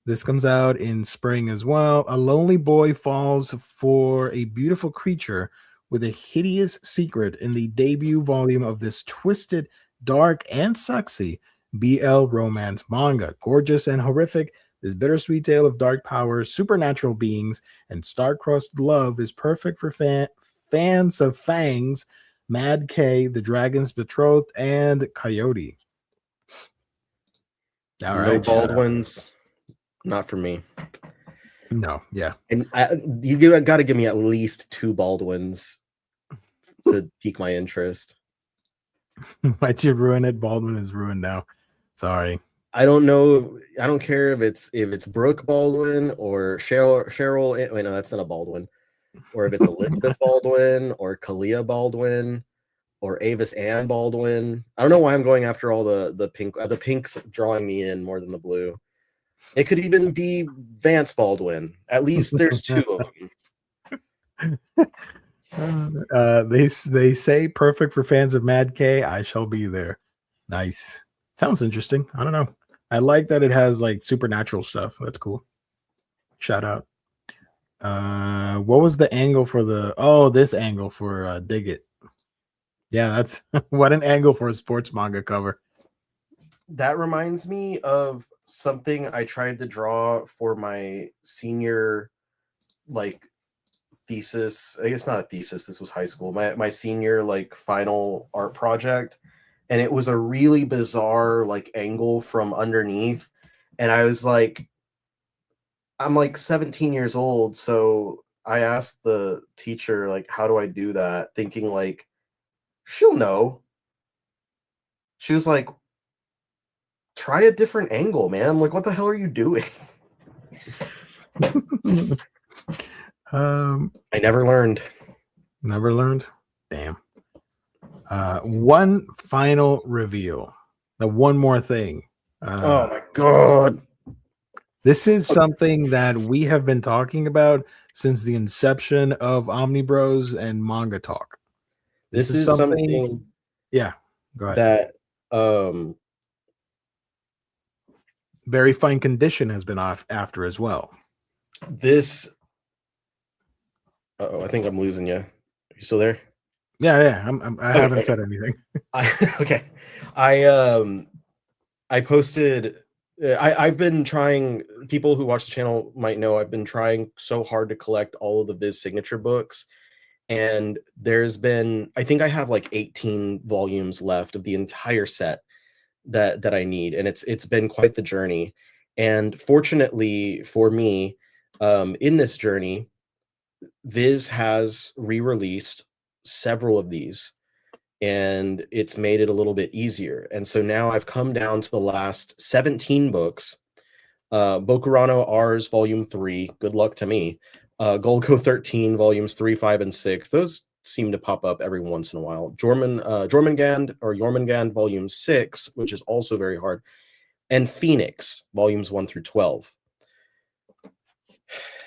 This comes out in spring as well. A lonely boy falls for a beautiful creature with a hideous secret in the debut volume of this twisted, dark, and sexy BL romance manga. Gorgeous and horrific, this bittersweet tale of dark powers, supernatural beings, and star-crossed love is perfect for fans of Fangs, Mad K, The Dragon's Betrothed, and Coyote. All right, Baldwins, not for me. No, yeah. And you got to give me at least 2 Baldwins to pique my interest. Why'd you ruin it? Baldwin is ruined now. Sorry. I don't know. I don't care if it's Brooke Baldwin or Cheryl. Wait, no, that's not a Baldwin. Or if it's Elizabeth Baldwin or Kalia Baldwin or Avis Ann Baldwin. I don't know why I'm going after all the pink. The pink's drawing me in more than the blue. It could even be Vance Baldwin. At least there's 2 of them. They say perfect for fans of Mad K. I shall be there. Nice. Sounds interesting. I don't know. I like that it has like supernatural stuff. That's cool. Shout out. What was the angle for this angle for Dig It? Yeah, that's what an angle for a sports manga cover. That reminds me of something I tried to draw for my senior thesis. I guess not a thesis, this was high school. My senior final art project, and it was a really bizarre angle from underneath, and I was I'm 17 years old, so I asked the teacher how do I do that, thinking she'll know. She was like, try a different angle, man. What the hell are you doing? I never learned. Never learned? Damn. One final reveal. One more thing. Oh my god. This is something that we have been talking about since the inception of Omnibros and Manga Talk. This is something yeah, go ahead. That Very Fine Condition has been off after as well. This I think I'm losing you. Are you still there? Yeah. I haven't said anything. Okay. I posted. I've been trying. People who watch the channel might know I've been trying so hard to collect all of the Viz signature books, and there's been. I think I have 18 volumes left of the entire set that I need, and it's been quite the journey. And fortunately for me, in this journey, Viz has re-released several of these, and it's made it a little bit easier. And so now I've come down to the last 17 books. Bokurano R's Volume 3, good luck to me. Golgo 13, Volumes 3, 5, and 6. Those seem to pop up every once in a while. Jormungand Volume 6, which is also very hard. And Phoenix, Volumes 1 through 12.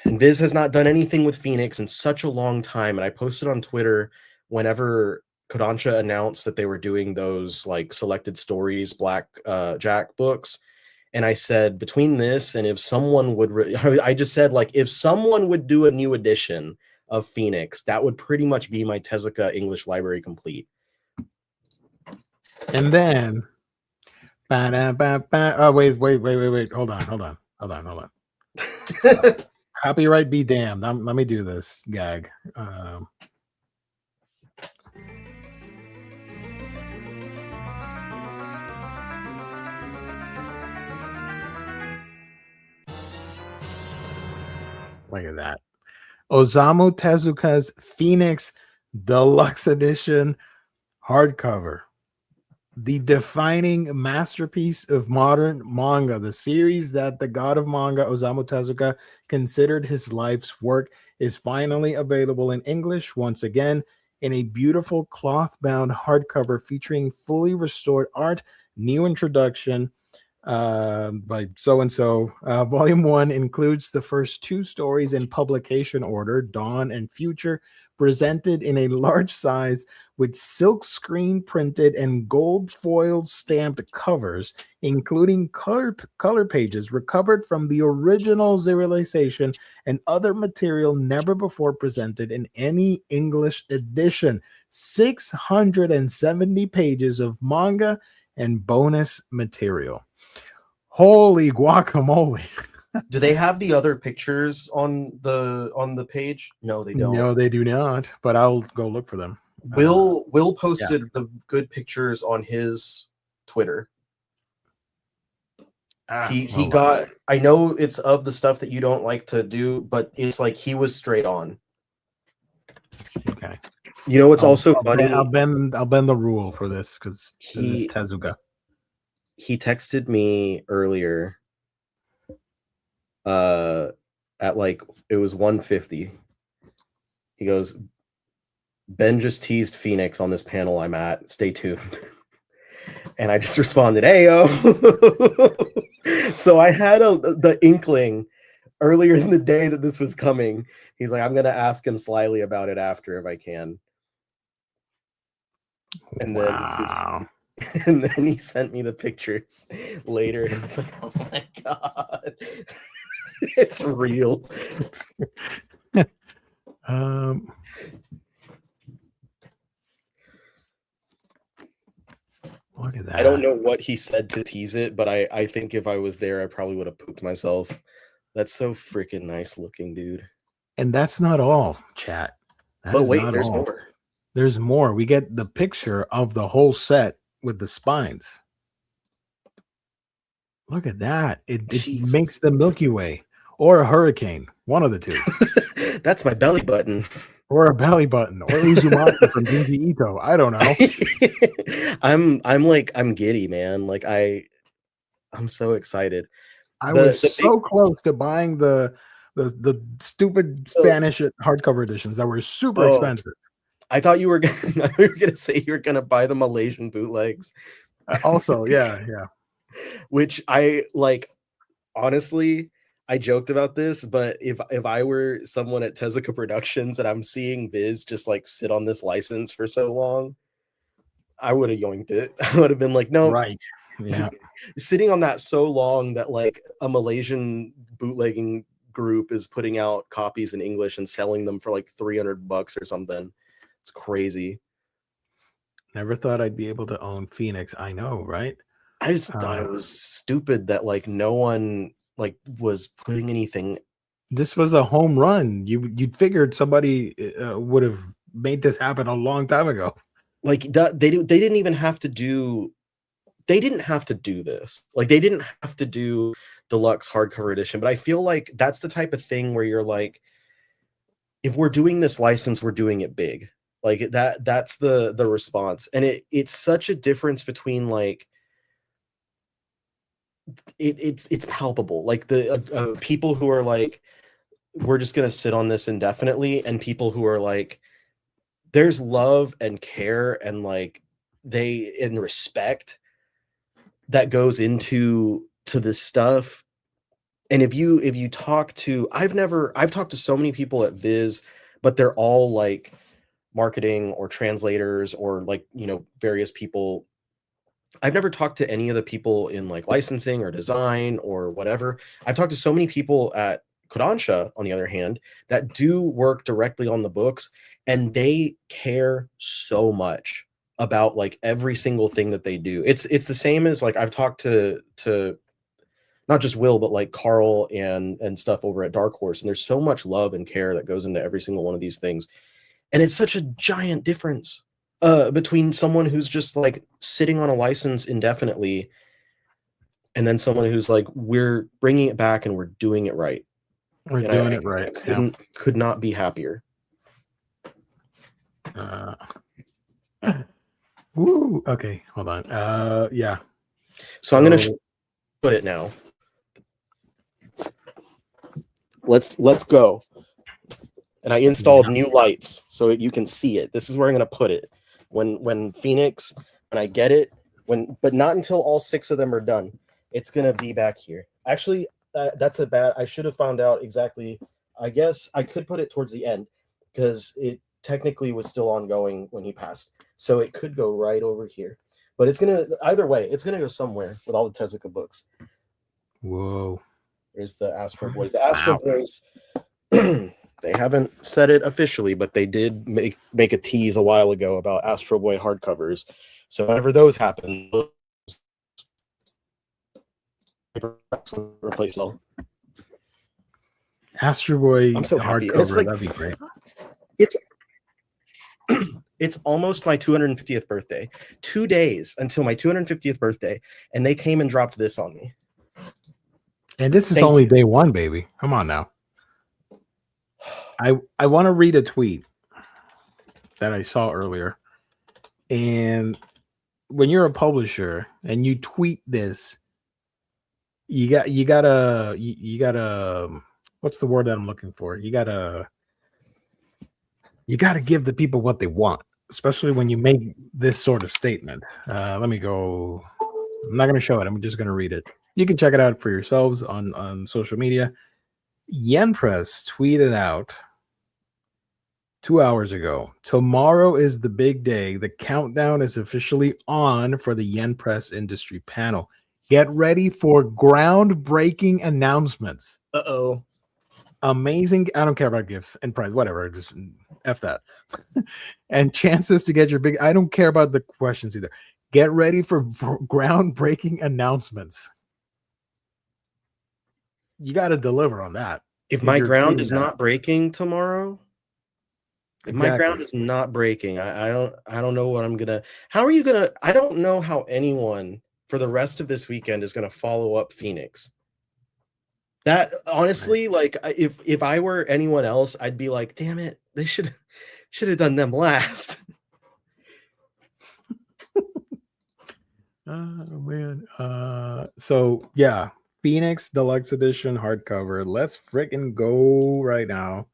And Viz has not done anything with Phoenix in such a long time. And I posted on Twitter whenever Kodansha announced that they were doing those selected stories, Black Jack books. And I said, between this and if someone would, I just said, if someone would do a new edition of Phoenix, that would pretty much be my Tezuka English library complete. And then, oh wait. Hold on. Copyright be damned. Let me do this gag. Look at that. Osamu Tezuka's Phoenix Deluxe Edition hardcover. The defining masterpiece of modern manga, the series that the god of manga, Osamu Tezuka, considered his life's work, is finally available in English once again in a beautiful cloth-bound hardcover featuring fully restored art, new introduction by so-and-so. Volume 1 includes the first 2 stories in publication order, Dawn and Future, presented in a large size with silk screen printed and gold foiled stamped covers, including color pages recovered from the original serialization and other material never before presented in any English edition. 670 pages of manga and bonus material. Holy guacamole. Do they have the other pictures on the page? No, they don't. No, they do not, but I'll go look for them. Will posted the good pictures on his Twitter. He got, I know it's of the stuff that you don't like to do, but it's like he was straight on. Okay. You know what's also funny? I'll bend the rule for this because it's Tezuka. He texted me earlier at like it was 1:50. He goes, Ben just teased Phoenix on this panel I'm at. Stay tuned. And I just responded, "Ayo." So I had the inkling earlier in the day that this was coming. He's like, I'm gonna ask him slyly about it after if I can. And wow. And then he sent me the pictures later, and it's like, oh my god, it's real. Look at that. I don't know what he said to tease it, but I think if I was there, I probably would have pooped myself. That's so freaking nice looking, dude. And that's not all, chat. But wait, there's more. There's more. We get the picture of the whole set with the spines. Look at that. It makes the Milky Way or a hurricane. One of the two. That's my belly button. Or a belly button. Or Uzumaki from Junji Ito. I don't know. I'm giddy, man. Like I'm so excited. I was so close to buying the stupid Spanish hardcover editions that were super expensive. I thought you were gonna say you were gonna buy the Malaysian bootlegs. Also, yeah. Which I like. Honestly, I joked about this, but if I were someone at Tezuka Productions and I'm seeing Viz just like sit on this license for so long, I would have yoinked it. I would have been like, no, right, yeah. Sitting on that so long that like a Malaysian bootlegging group is putting out copies in English and selling them for like $300 or something. It's crazy. Never thought I'd be able to own Phoenix. I know, right? I just thought it was stupid that like no one like was putting anything. This was a home run. You'd figured somebody would have made this happen a long time ago. Like they didn't even have to do. They didn't have to do this. Like they didn't have to do deluxe hardcover edition. But I feel like that's the type of thing where you're like, if we're doing this license, we're doing it big. Like that's the response. And it's such a difference between like it's palpable. Like the people who are like, we're just gonna sit on this indefinitely, and people who are like, there's love and care and like and respect that goes into this stuff. And if you talk to, I've talked to so many people at Viz, but they're all like marketing or translators or like, you know, various people. I've never talked to any of the people in like licensing or design or whatever. I've talked to so many people at Kodansha, on the other hand, that do work directly on the books, and they care so much about like every single thing that they do. It's the same as like I've talked to not just Will, but like Carl and stuff over at Dark Horse, and there's so much love and care that goes into every single one of these things, and it's such a giant difference between someone who's just like sitting on a license indefinitely and then someone who's like, we're bringing it back and we're doing it right. We're doing it right. Could not be happier. Woo. Okay, hold on. Yeah. So I'm gonna put it now. Let's go. And I installed new lights so you can see it. This is where I'm gonna put it when Phoenix, when I get it, but not until all 6 of them are done. It's gonna be back here. Actually, that's a bad. I should have found out exactly. I guess I could put it towards the end because it technically was still ongoing when he passed. So it could go right over here. But it's gonna either way. It's gonna go somewhere with all the Tezuka books. Whoa. There's the Astro Boys. The Astro Boys. They haven't said it officially, but they did make a tease a while ago about Astro Boy hardcovers. So whenever those happen, replace all. Astro Boy I'm so happy. hardcover, Like, that'd be great. It's almost my 250th birthday. 2 days until my 250th birthday, and they came and dropped this on me. And this is only day 1, baby. Come on now. I want to read a tweet that I saw earlier. And when you're a publisher and you tweet this, you gotta what's the word that I'm looking for? You gotta give the people what they want, especially when you make this sort of statement. Let me go. I'm not going to show it. I'm just going to read it. You can check it out for yourselves on social media. Yen Press tweeted out 2 hours ago, tomorrow is the big day. The countdown is officially on for the Yen Press industry panel. Get ready for groundbreaking announcements. Uh-oh. Amazing. I don't care about gifts and prize, whatever. Just F that. And chances to get your big. I don't care about the questions either. Get ready for groundbreaking announcements. You got to deliver on that. If my ground is not breaking tomorrow, exactly. My ground is not breaking. I don't know what I'm gonna. How are you gonna? I don't know how anyone for the rest of this weekend is gonna follow up Phoenix. That honestly, like, if I were anyone else, I'd be like, damn it, they should have done them last. Oh man. So yeah, Phoenix Deluxe Edition hardcover. Let's freaking go right now.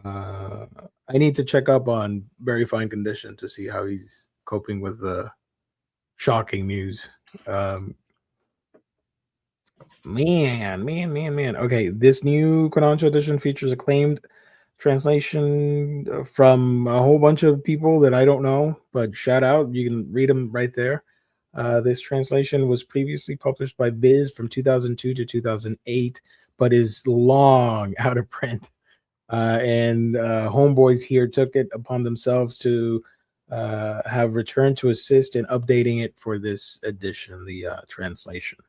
I need to check up on Very Fine Condition to see how he's coping with the shocking news. Man. Okay, this new Kodansha edition features acclaimed translation from a whole bunch of people that I don't know, but shout out. You can read them right there. This translation was previously published by Viz from 2002 to 2008, but is long out of print. And homeboys here took it upon themselves to have returned to assist in updating it for this edition, the translation.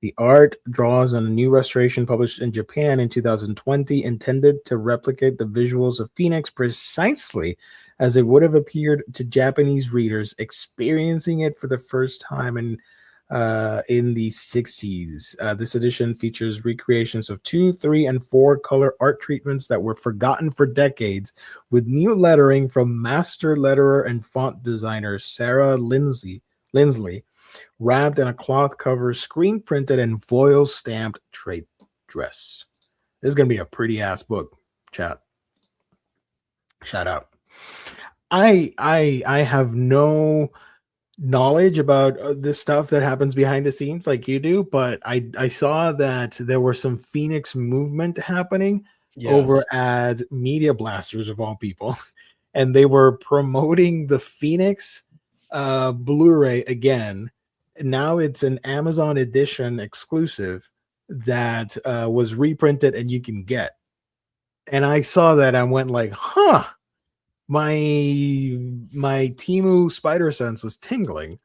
The art draws on a new restoration published in Japan in 2020, intended to replicate the visuals of Phoenix precisely as it would have appeared to Japanese readers experiencing it for the first time in the 60s. This edition features recreations of 2, 3, and 4 color art treatments that were forgotten for decades, with new lettering from master letterer and font designer Sarah Lindsley, wrapped in a cloth cover, screen printed, and foil stamped trade dress. This is going to be a pretty ass book, chat. Shout out. I have no knowledge about this stuff that happens behind the scenes like you do, but I saw that there were some Phoenix movement happening over at Media Blasters of all people, and they were promoting the Phoenix Blu-ray again. Now it's an Amazon edition exclusive that was reprinted and you can get. And I saw that and went like, huh, my Temu spider sense was tingling,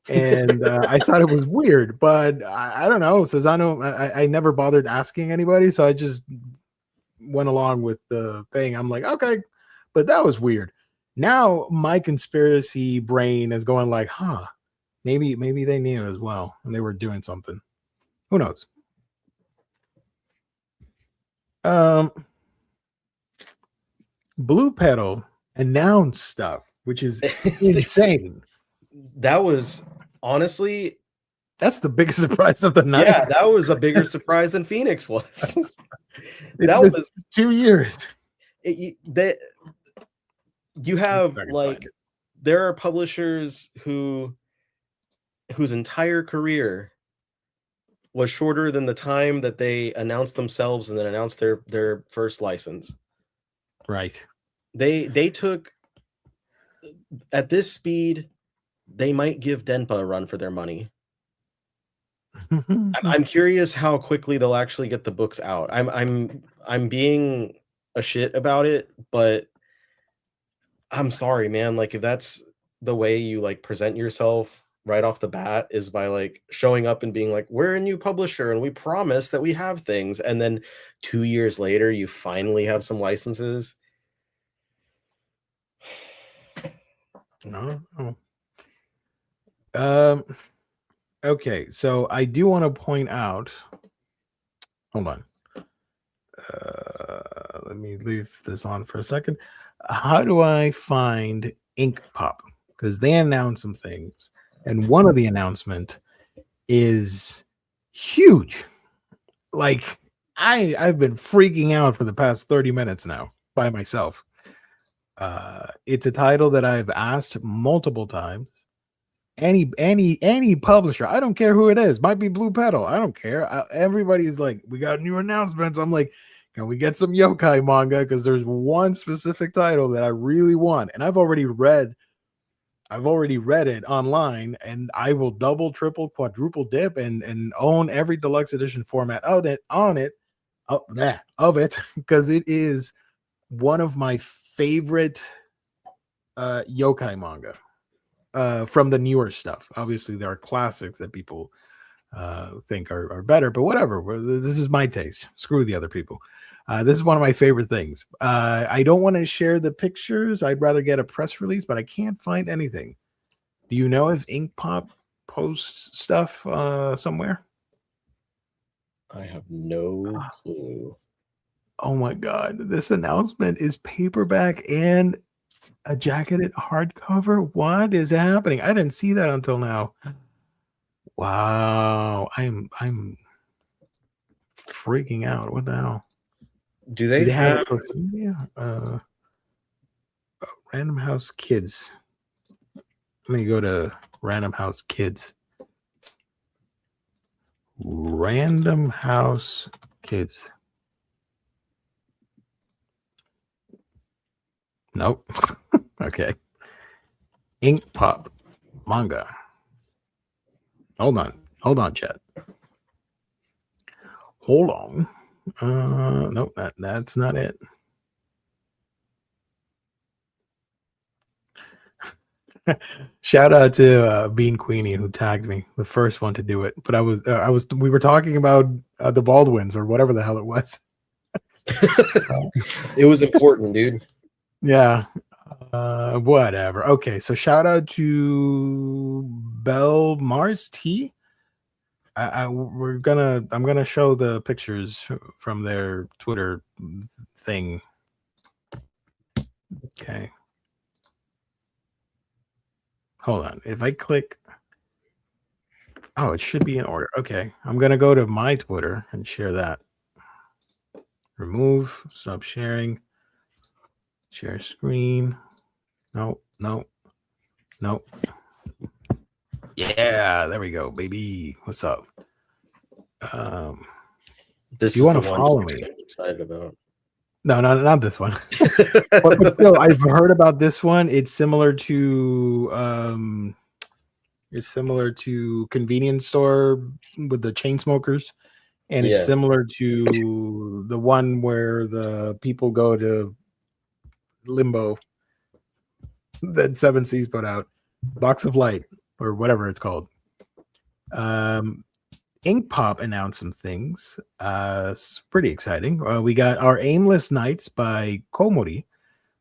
and I thought it was weird, but I don't know. Says I never bothered asking anybody, so I just went along with the thing. I'm like, okay, but that was weird. Now my conspiracy brain is going like, maybe they knew as well, and they were doing something. Who knows? Blue Petal announced stuff, which is insane. That was honestly, that's the biggest surprise of the night. Yeah, that was a bigger surprise than Phoenix was. That was 2 years. You have like, there are publishers whose entire career was shorter than the time that they announced themselves and then announced their first license. Right. They took, at this speed, they might give Denpa a run for their money. I'm curious how quickly they'll actually get the books out. I'm being a shit about it, but I'm sorry, man. Like, if that's the way you like present yourself right off the bat, is by like showing up and being like, we're a new publisher and we promise that we have things, and then 2 years later you finally have some licenses. No. Okay, so I do want to point out. Hold on. Let me leave this on for a second. How do I find Ink Pop? Because they announced some things, and one of the announcement is huge. Like, I've been freaking out for the past 30 minutes now by myself. It's a title that I've asked multiple times. Any publisher, I don't care who it is, might be Blue Petal, I don't care. Everybody's like, we got new announcements. I'm like, can we get some yokai manga? Because there's one specific title that I really want, and I've already read it online, and I will double, triple, quadruple dip and own every deluxe edition format of it because it is one of my favorite yokai manga. From the newer stuff. Obviously, there are classics that people think are better, but whatever. This is my taste. Screw the other people. This is one of my favorite things. I don't want to share the pictures. I'd rather get a press release, but I can't find anything. Do you know if Ink Pop posts stuff somewhere? I have no clue. Oh my God. This announcement is paperback and a jacketed hardcover. What is happening? I didn't see that until now. Wow, I'm freaking out. What the hell? Do they have Random House Kids? Let me go to Random House Kids. Random House Kids. Nope. Okay. Ink Pop manga. Hold on, chat. Hold on. Nope, that's not it. Shout out to Bean Queenie, who tagged me, the first one to do it. But we were talking about the Baldwins or whatever the hell it was. It was important, dude. Yeah. Whatever. Okay, so shout out to Bell Mars T. I'm gonna show the pictures from their Twitter thing. Okay. Hold on. If I click, oh, it should be in order. Okay, I'm gonna go to my Twitter and share that. Remove, stop sharing, share screen. No. Yeah, there we go, baby. What's up? This you want to follow me? I'm excited about. No, not this one. but still, I've heard about this one. It's similar to convenience store with the chain smokers, and it's similar to the one where the people go to limbo that Seven Seas put out. Box of Light, or whatever it's called. Ink Pop announced some things. It's pretty exciting. We got Our Aimless Nights by Komori,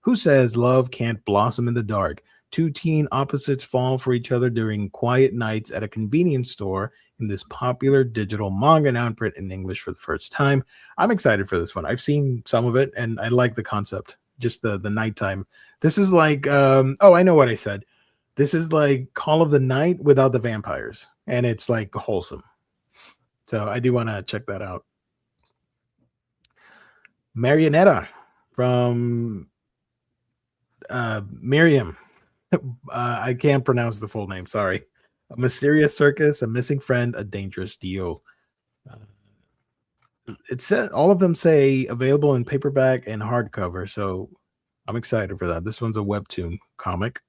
who says love can't blossom in the dark. Two teen opposites fall for each other during quiet nights at a convenience store in this popular digital manga now in print in English for the first time. I'm excited for this one. I've seen some of it and I like the concept. Just the nighttime. This is like I know what I said. This is like Call of the Night without the vampires, and it's like wholesome. So I do want to check that out. Marionetta from Miriam. I can't pronounce the full name. Sorry. A mysterious circus, a missing friend, a dangerous deal. It said all of them say available in paperback and hardcover, so I'm excited for that. This one's a webtoon comic.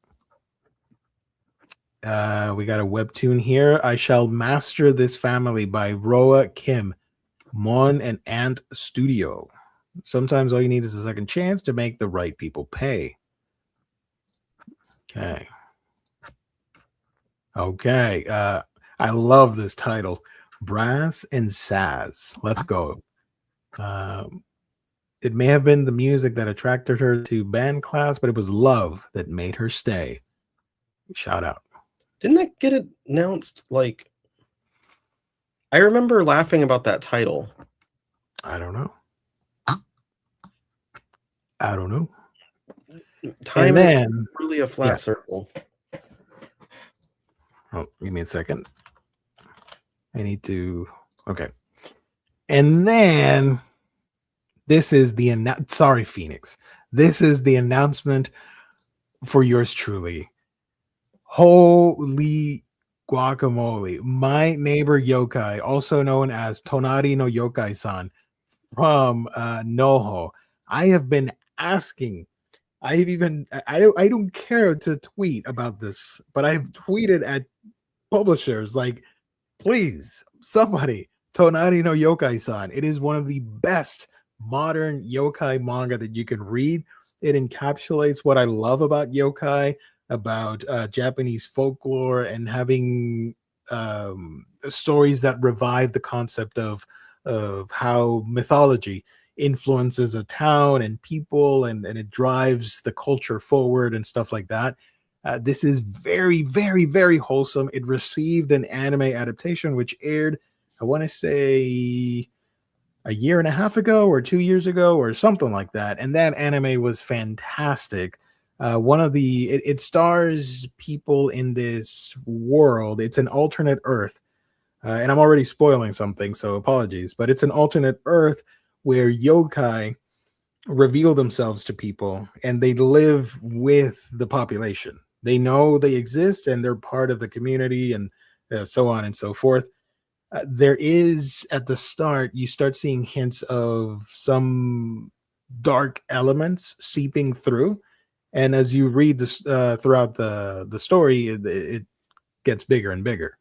We got a webtoon here. I Shall Master This Family by Roa Kim, Mon and Ant Studio. Sometimes all you need is a second chance to make the right people pay. Okay. I love this title. Brass and Saz. Let's go. It may have been the music that attracted her to band class, but it was love that made her stay. Shout out. Didn't that get announced? Like, I remember laughing about that title. I don't know. Time is really a flat circle. Oh, give me a second. I need to. Okay. And then this is the sorry, Phoenix. This is the announcement for yours truly. Holy guacamole. My Neighbor Yokai, also known as Tonari no Yokai-san from Noho. I have been asking. I don't care to tweet about this, but I've tweeted at publishers like, please, somebody, Tonari no Yokai-san. It is one of the best modern yokai manga that you can read. It encapsulates what I love about yokai, about Japanese folklore, and having stories that revive the concept of how mythology influences a town and people, and it drives the culture forward and stuff like that. This is very, very, very wholesome. It received an anime adaptation, which aired, I want to say, a year and a half ago or 2 years ago or something like that. And that anime was fantastic. It stars people in this world. It's an alternate Earth. And I'm already spoiling something, so apologies. But it's an alternate Earth where yokai reveal themselves to people and they live with the population. They know they exist and they're part of the community, and so on and so forth. There is, at the start, you start seeing hints of some dark elements seeping through. And as you read this throughout the story, it gets bigger and bigger.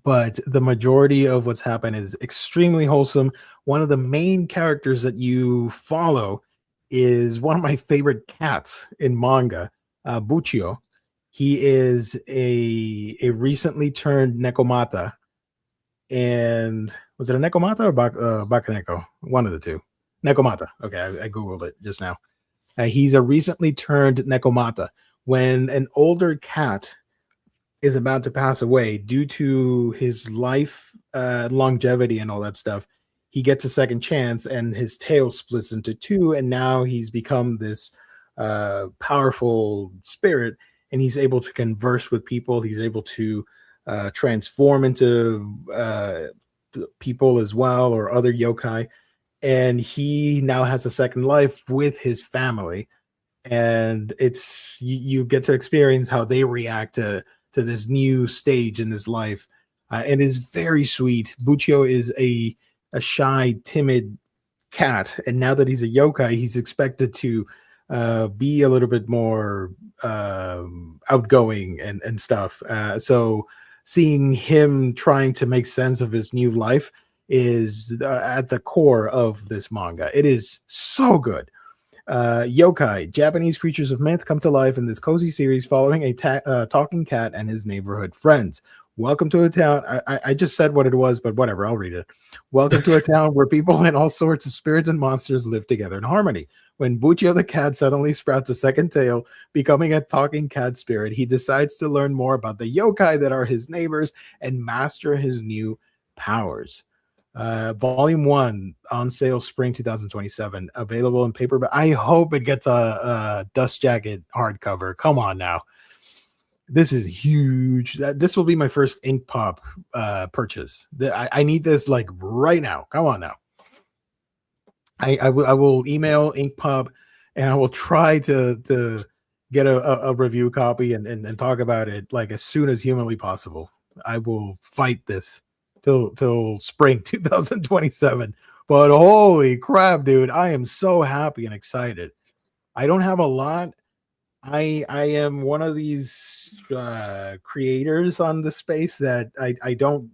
But the majority of what's happened is extremely wholesome. One of the main characters that you follow is one of my favorite cats in manga, Buchio. He is a recently turned Nekomata. And was it a Nekomata or Bakaneko? One of the two. Nekomata. Okay, I Googled it just now. He's a recently turned Nekomata. When an older cat is about to pass away due to his life longevity and all that stuff, he gets a second chance and his tail splits into two, and now he's become this powerful spirit, and he's able to converse with people. He's able to transform into people as well, or other yokai, and he now has a second life with his family, and it's you get to experience how they react to this new stage in his life. It is very sweet. Buchio is a shy, timid cat, and now that he's a yokai, he's expected to be a little bit more outgoing and stuff. So seeing him trying to make sense of his new life is at the core of this manga. It is so good. Yokai, Japanese creatures of myth, come to life in this cozy series following a talking cat and his neighborhood friends. Welcome to a town. I just said what it was, but whatever, I'll read it. Welcome to a town where people and all sorts of spirits and monsters live together in harmony. When Buccio the cat suddenly sprouts a second tail, becoming a talking cat spirit, he decides to learn more about the yokai that are his neighbors and master his new powers. Volume 1 on sale spring 2027, available in paperback. I hope it gets a dust jacket hardcover. Come on now. This is huge. This will be my first ink pop purchase. I need this like right now. Come on now. I will email ink pop and I will try to get a review copy and talk about it like as soon as humanly possible. I will fight this till spring 2027. But holy crap, dude, I am so happy and excited. I don't have a lot. I am one of these creators on the space that I don't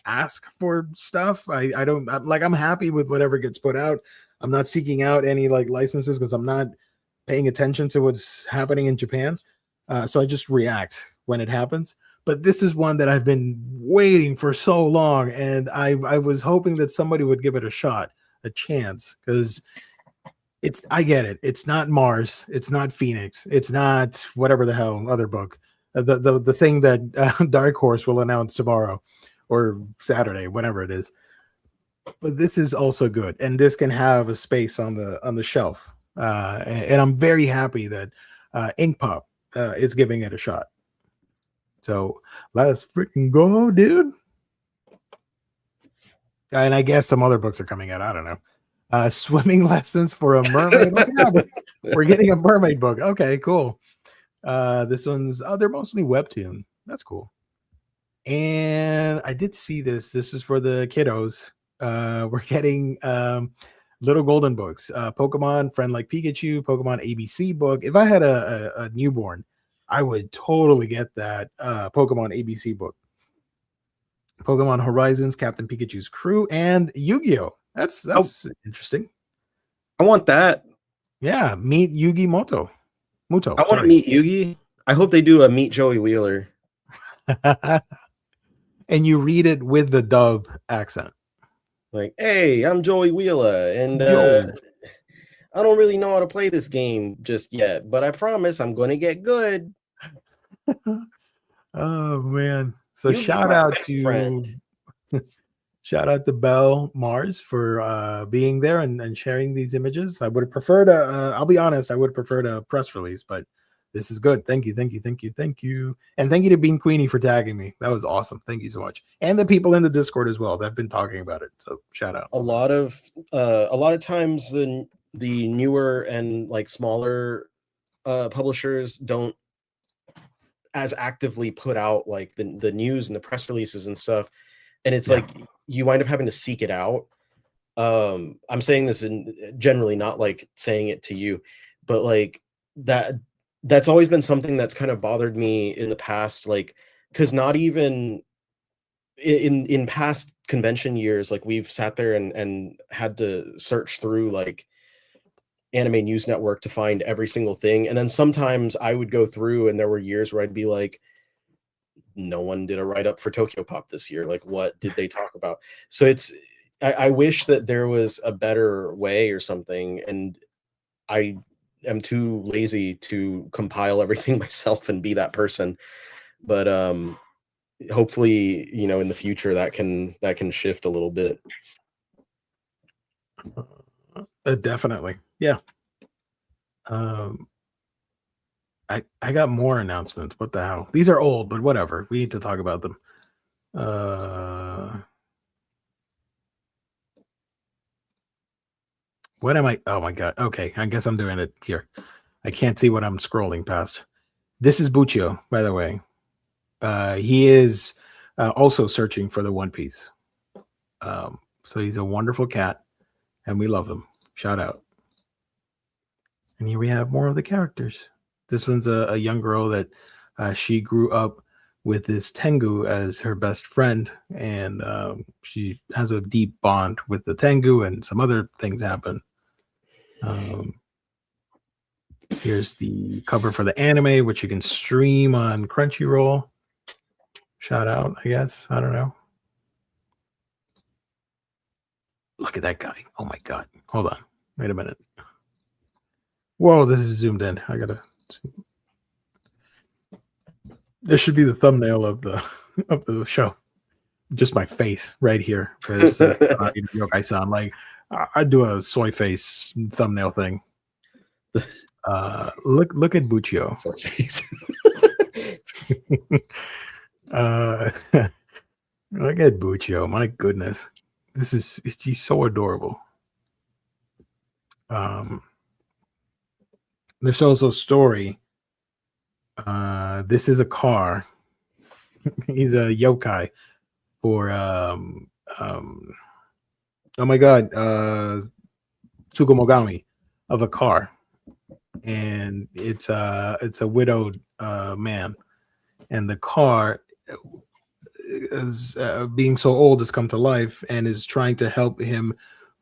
ask for stuff. I'm happy with whatever gets put out. I'm not seeking out any like licenses because I'm not paying attention to what's happening in Japan. So I just react when it happens. But this is one that I've been waiting for so long, and I was hoping that somebody would give it a shot, a chance, because I get it. It's not Mars, it's not Phoenix, it's not whatever the hell other book, the thing that Dark Horse will announce tomorrow or Saturday, whatever it is. But this is also good, and this can have a space on the shelf. And I'm very happy that Ink Pop is giving it a shot. So let's freaking go, dude. And I guess some other books are coming out. I don't know. Swimming lessons for a mermaid. We're getting a mermaid book. Okay, cool. This one's they're mostly webtoon. That's cool. And I did see this. This is for the kiddos. We're getting little golden books. Pokemon Friend Like Pikachu, Pokemon ABC book. If I had a newborn, I would totally get that Pokemon ABC book. Pokemon Horizons, Captain Pikachu's Crew, and Yu-Gi-Oh! That's interesting. I want that. Yeah, meet Yugi Muto. I want to meet Yugi. I hope they do a Meet Joey Wheeler. And you read it with the dub accent. Like, hey, I'm Joey Wheeler, and I don't really know how to play this game just yet, but I promise I'm going to get good. Oh, man. So shout out to Belle Mars for being there and sharing these images. I would have preferred I'll be honest, I would have preferred a press release, but this is good. Thank you. And thank you to Bean Queenie for tagging me. That was awesome. Thank you so much. And the people in the Discord as well that have been talking about it. So shout out. A lot of times the newer and like smaller publishers don't as actively put out like the news and the press releases and stuff, and it's like you wind up having to seek it out. I'm saying this in generally, not like saying it to you, but like that's always been something that's kind of bothered me in the past, like because not even in past convention years, like we've sat there and had to search through like Anime News Network to find every single thing, and then sometimes I would go through and there were years where I'd be like, no one did a write-up for Tokyo Pop this year, like what did they talk about? So I wish that there was a better way or something, and I am too lazy to compile everything myself and be that person. But hopefully, in the future that can shift a little bit. Definitely. Yeah. I got more announcements. What the hell? These are old, but whatever. We need to talk about them. What am I? Oh my god. Okay, I guess I'm doing it here. I can't see what I'm scrolling past. This is Buccio, by the way. He is also searching for the One Piece. So he's a wonderful cat, and we love him. Shout out. And here we have more of the characters. This one's a young girl that she grew up with this Tengu as her best friend, and she has a deep bond with the Tengu, and some other things happen. Here's the cover for the anime, which you can stream on Crunchyroll. Shout out, I guess. I don't know. Look at that guy. Oh my god. Hold on. Wait a minute. Whoa, this is zoomed in. I gotta. This should be the thumbnail of the show. Just my face right here. Yokai-san. Like I'd do a soy face thumbnail thing. Look at Buchio. Soy face. Look at Buchio. My goodness. He's so adorable. There's also a story. This is a car. He's a yokai for oh my god, Tsugomogami of a car. And it's a widowed man. And the car is being so old has come to life and is trying to help him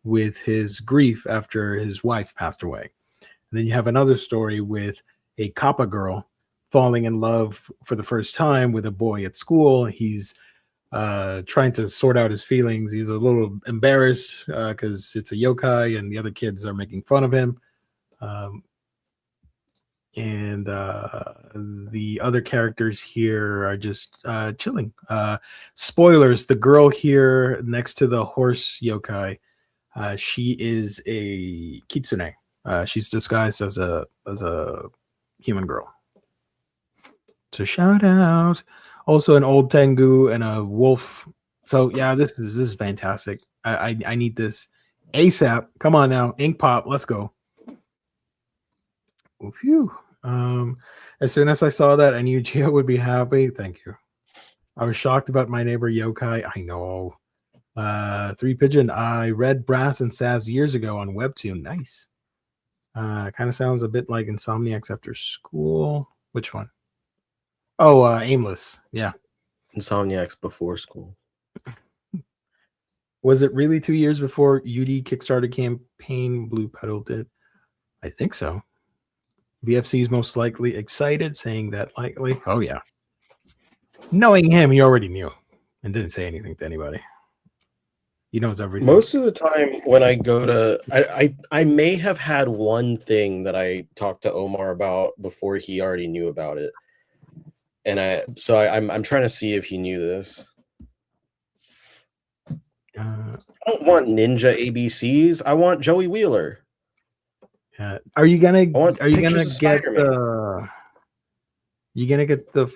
with his grief after his wife passed away. And then you have another story with a kappa girl falling in love for the first time with a boy at school. He's trying to sort out his feelings. He's a little embarrassed because it's a yokai and the other kids are making fun of him. And the other characters here are just chilling. Spoilers, the girl here next to the horse yokai, she is a kitsune. She's disguised as a human girl. So shout out. Also an old Tengu and a wolf. So yeah, this is fantastic. I need this ASAP. Come on now, Ink Pop, let's go. Phew. As soon as I saw that, I knew Gio would be happy. Thank you. I was shocked about my neighbor yokai. I know. 3 Pigeon. I read Brass and Saz years ago on Webtoon. Nice. Kind of sounds a bit like Insomniacs After School. Which one? Oh, Aimless. Yeah. Insomniacs Before School. Was it really 2 years before UD Kickstarter campaign Blue Petal did? I think so. VFC is most likely excited, saying that likely. Oh, yeah. Knowing him, he already knew and didn't say anything to anybody. He knows everything. Most of the time when I go to... I may have had one thing that I talked to Omar about before he already knew about it. And I'm trying to see if he knew this. I don't want Ninja ABCs. I want Joey Wheeler. Are you gonna get the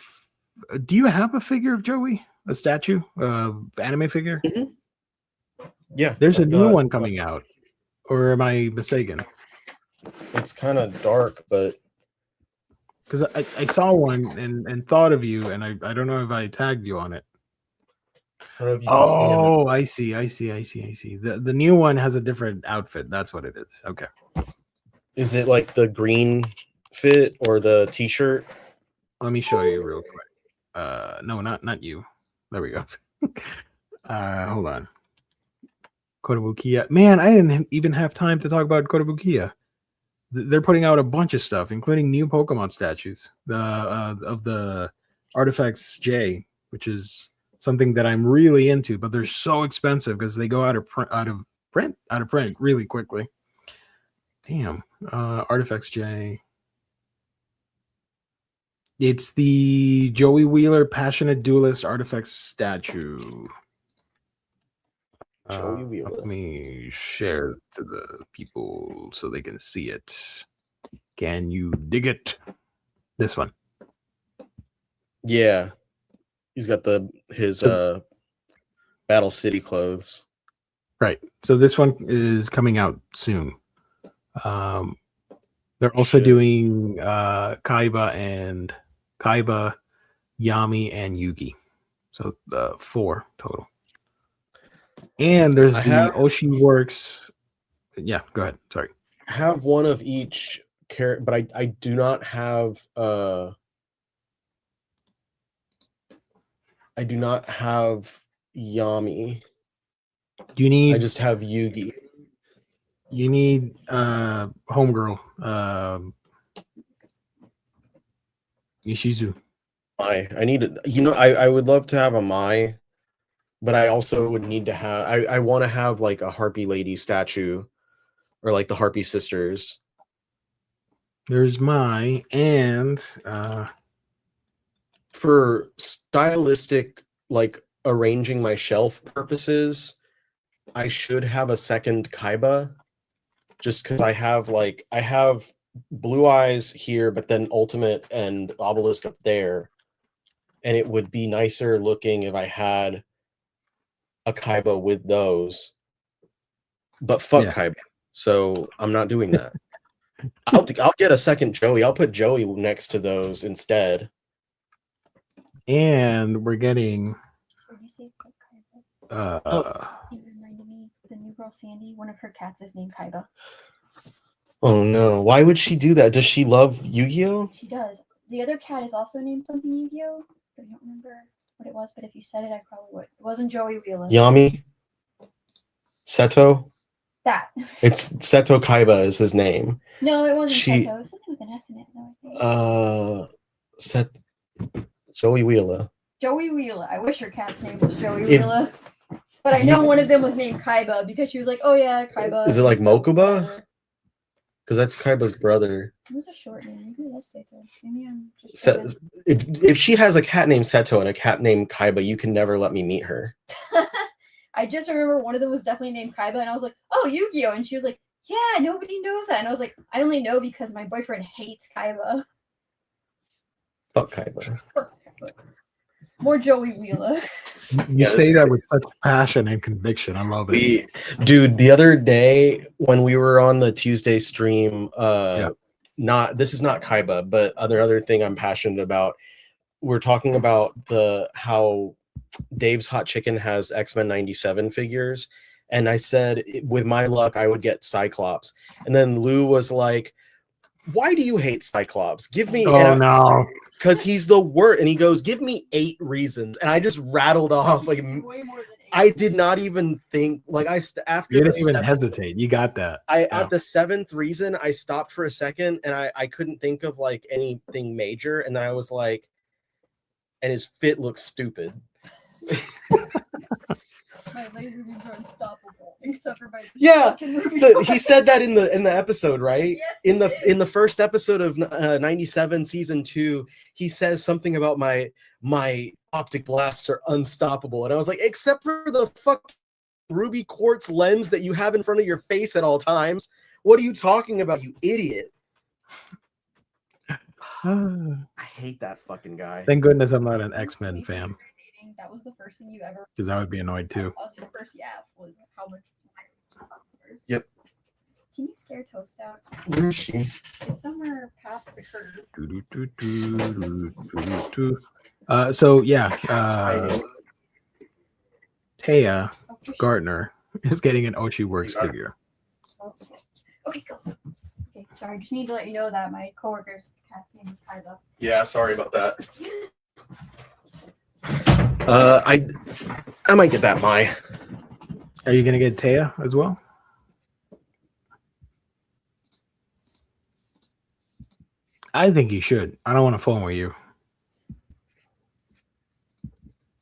do you have a figure of Joey, a statue, anime figure? Yeah, there's a new one coming out, or am I mistaken? It's kind of dark, but because I saw one and thought of you, and I don't know if I tagged you on it. Oh, I see. The new one has a different outfit. That's what it is. Okay. Is it like the green fit or the t-shirt? Let me show you real quick. No, not you. There we go. Hold on. Kotobukiya. Man, I didn't even have time to talk about Kotobukiya. They're putting out a bunch of stuff, including new Pokemon statues. Of the Artifacts J, which is something that I'm really into, but they're so expensive because they go out of print really quickly. Damn. Artifacts J. It's the Joey Wheeler Passionate Duelist Artifacts statue. Joey Wheeler. Let me share it to the people so they can see it. Can you dig it? This one. Yeah. He's got his Battle City clothes. Right. So this one is coming out soon. They're also doing Kaiba, Yami, and Yugi. So 4 total. And there's the Oshi Works. Yeah, go ahead. Sorry. I have one of each character, but I do not have Yami. I just have Yugi. You need homegirl. Ishizu. I need it. You know, I would love to have a Mai, but I also would need to have. I want to have like a Harpy Lady statue, or like the Harpy Sisters. There's Mai, and for stylistic, like arranging my shelf purposes, I should have a second Kaiba, just because I have Blue Eyes here, but then Ultimate and Obelisk up there, and it would be nicer looking if I had a Kaiba with those. But fuck Kaiba, so I'm not doing that. I'll get a second Joey. I'll put Joey next to those instead. And we're getting. Did you say Kaiba? It reminded me, the new girl Sandy, one of her cats is named Kaiba. Oh no! Why would she do that? Does she love Yu-Gi-Oh? She does. The other cat is also named something Yu-Gi-Oh, but I don't remember what it was. But if you said it, I probably would. It wasn't Joey Wheeler. Yami? Seto? That. It's Seto Kaiba is his name. No, it wasn't Seto. It was something with an S in it. No, I think. Joey Wheeler. Joey Wheeler. I wish her cat's name was Joey Wheeler. But I know one of them was named Kaiba because she was like, oh yeah, Kaiba. Is it like Mokuba? Because that's Kaiba's brother. It was a short name. Maybe that's Seto. Maybe I'm just if she has a cat named Seto and a cat named Kaiba, you can never let me meet her. I just remember one of them was definitely named Kaiba, and I was like, oh, Yu-Gi-Oh! And she was like, yeah, nobody knows that. And I was like, I only know because my boyfriend hates Kaiba. Fuck Kaiba. More Joey Wheeler. You say that with such passion and conviction. I love it. Dude, the other day when we were on the Tuesday stream, this is not Kaiba, but other thing I'm passionate about. We're talking about how Dave's Hot Chicken has X-Men 97 figures, and I said with my luck I would get Cyclops, and then Lou was like, why do you hate Cyclops? Give me because he's the worst, and he goes, give me 8 reasons, and I just rattled off like way more than 8. I did not even think after you didn't even hesitate. You got that. At the 7th reason I stopped for a second, and I couldn't think of like anything major, and then I was like, and his fit looks stupid. My laser beams are unstoppable, except for my he said that in the episode, right? Yes, in the first episode of 97 season 2, he says something about my optic blasts are unstoppable, and I was like, except for the fuck ruby quartz lens that you have in front of your face at all times. What are you talking about, you idiot? I hate that fucking guy. Thank goodness I'm not an X-Men fan. That was the first thing you ever. Because I would be annoyed too. That was the first was how much. Yep. Can you scare Toast out? Where is she? It's somewhere past the curve. So yeah, Taya Gardner is getting an Oshi Works figure. Okay, go. Okay, sorry. Just need to let you know that my coworker's cat's name is Kaiba. Yeah, sorry about that. I might get that Mai. Are you gonna get Taya as well? I think you should. I don't want to phone with you.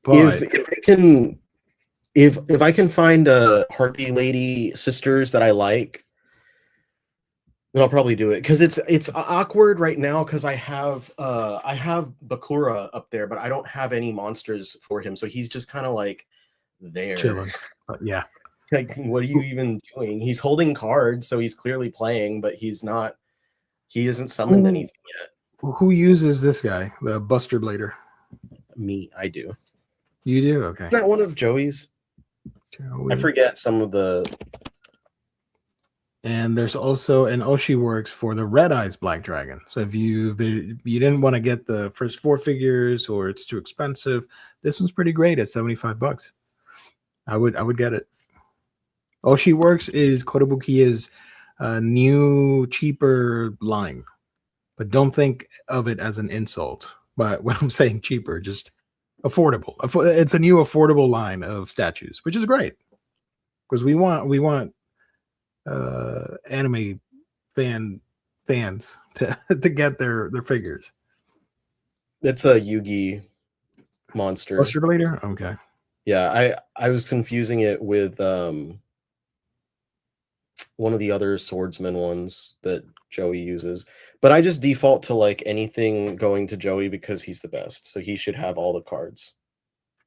But if I can find a Harpy Lady Sisters that I like, then I'll probably do it, because it's awkward right now because I have Bakura up there, but I don't have any monsters for him, so he's just kind of like there chilling. Yeah, like what are you even doing? He's holding cards, so he's clearly playing, but he isn't summoned anything yet. Who uses this guy, the Buster Blader? Me, I do. You do? Okay. Isn't that one of Joey's? I forget some of the. And there's also an Oshi Works for the Red Eyes Black Dragon. So if you didn't want to get the first 4 figures or it's too expensive, this one's pretty great at $75. I would get it. Oshi Works is Kotobukiya's new, cheaper line, but don't think of it as an insult. But when I'm saying cheaper, just affordable. It's a new affordable line of statues, which is great because we want anime fans to get their figures. It's a Yugi monster. Buster Blader? Okay. Yeah, I was confusing it with one of the other swordsman ones that Joey uses. But I just default to like anything going to Joey because he's the best. So he should have all the cards.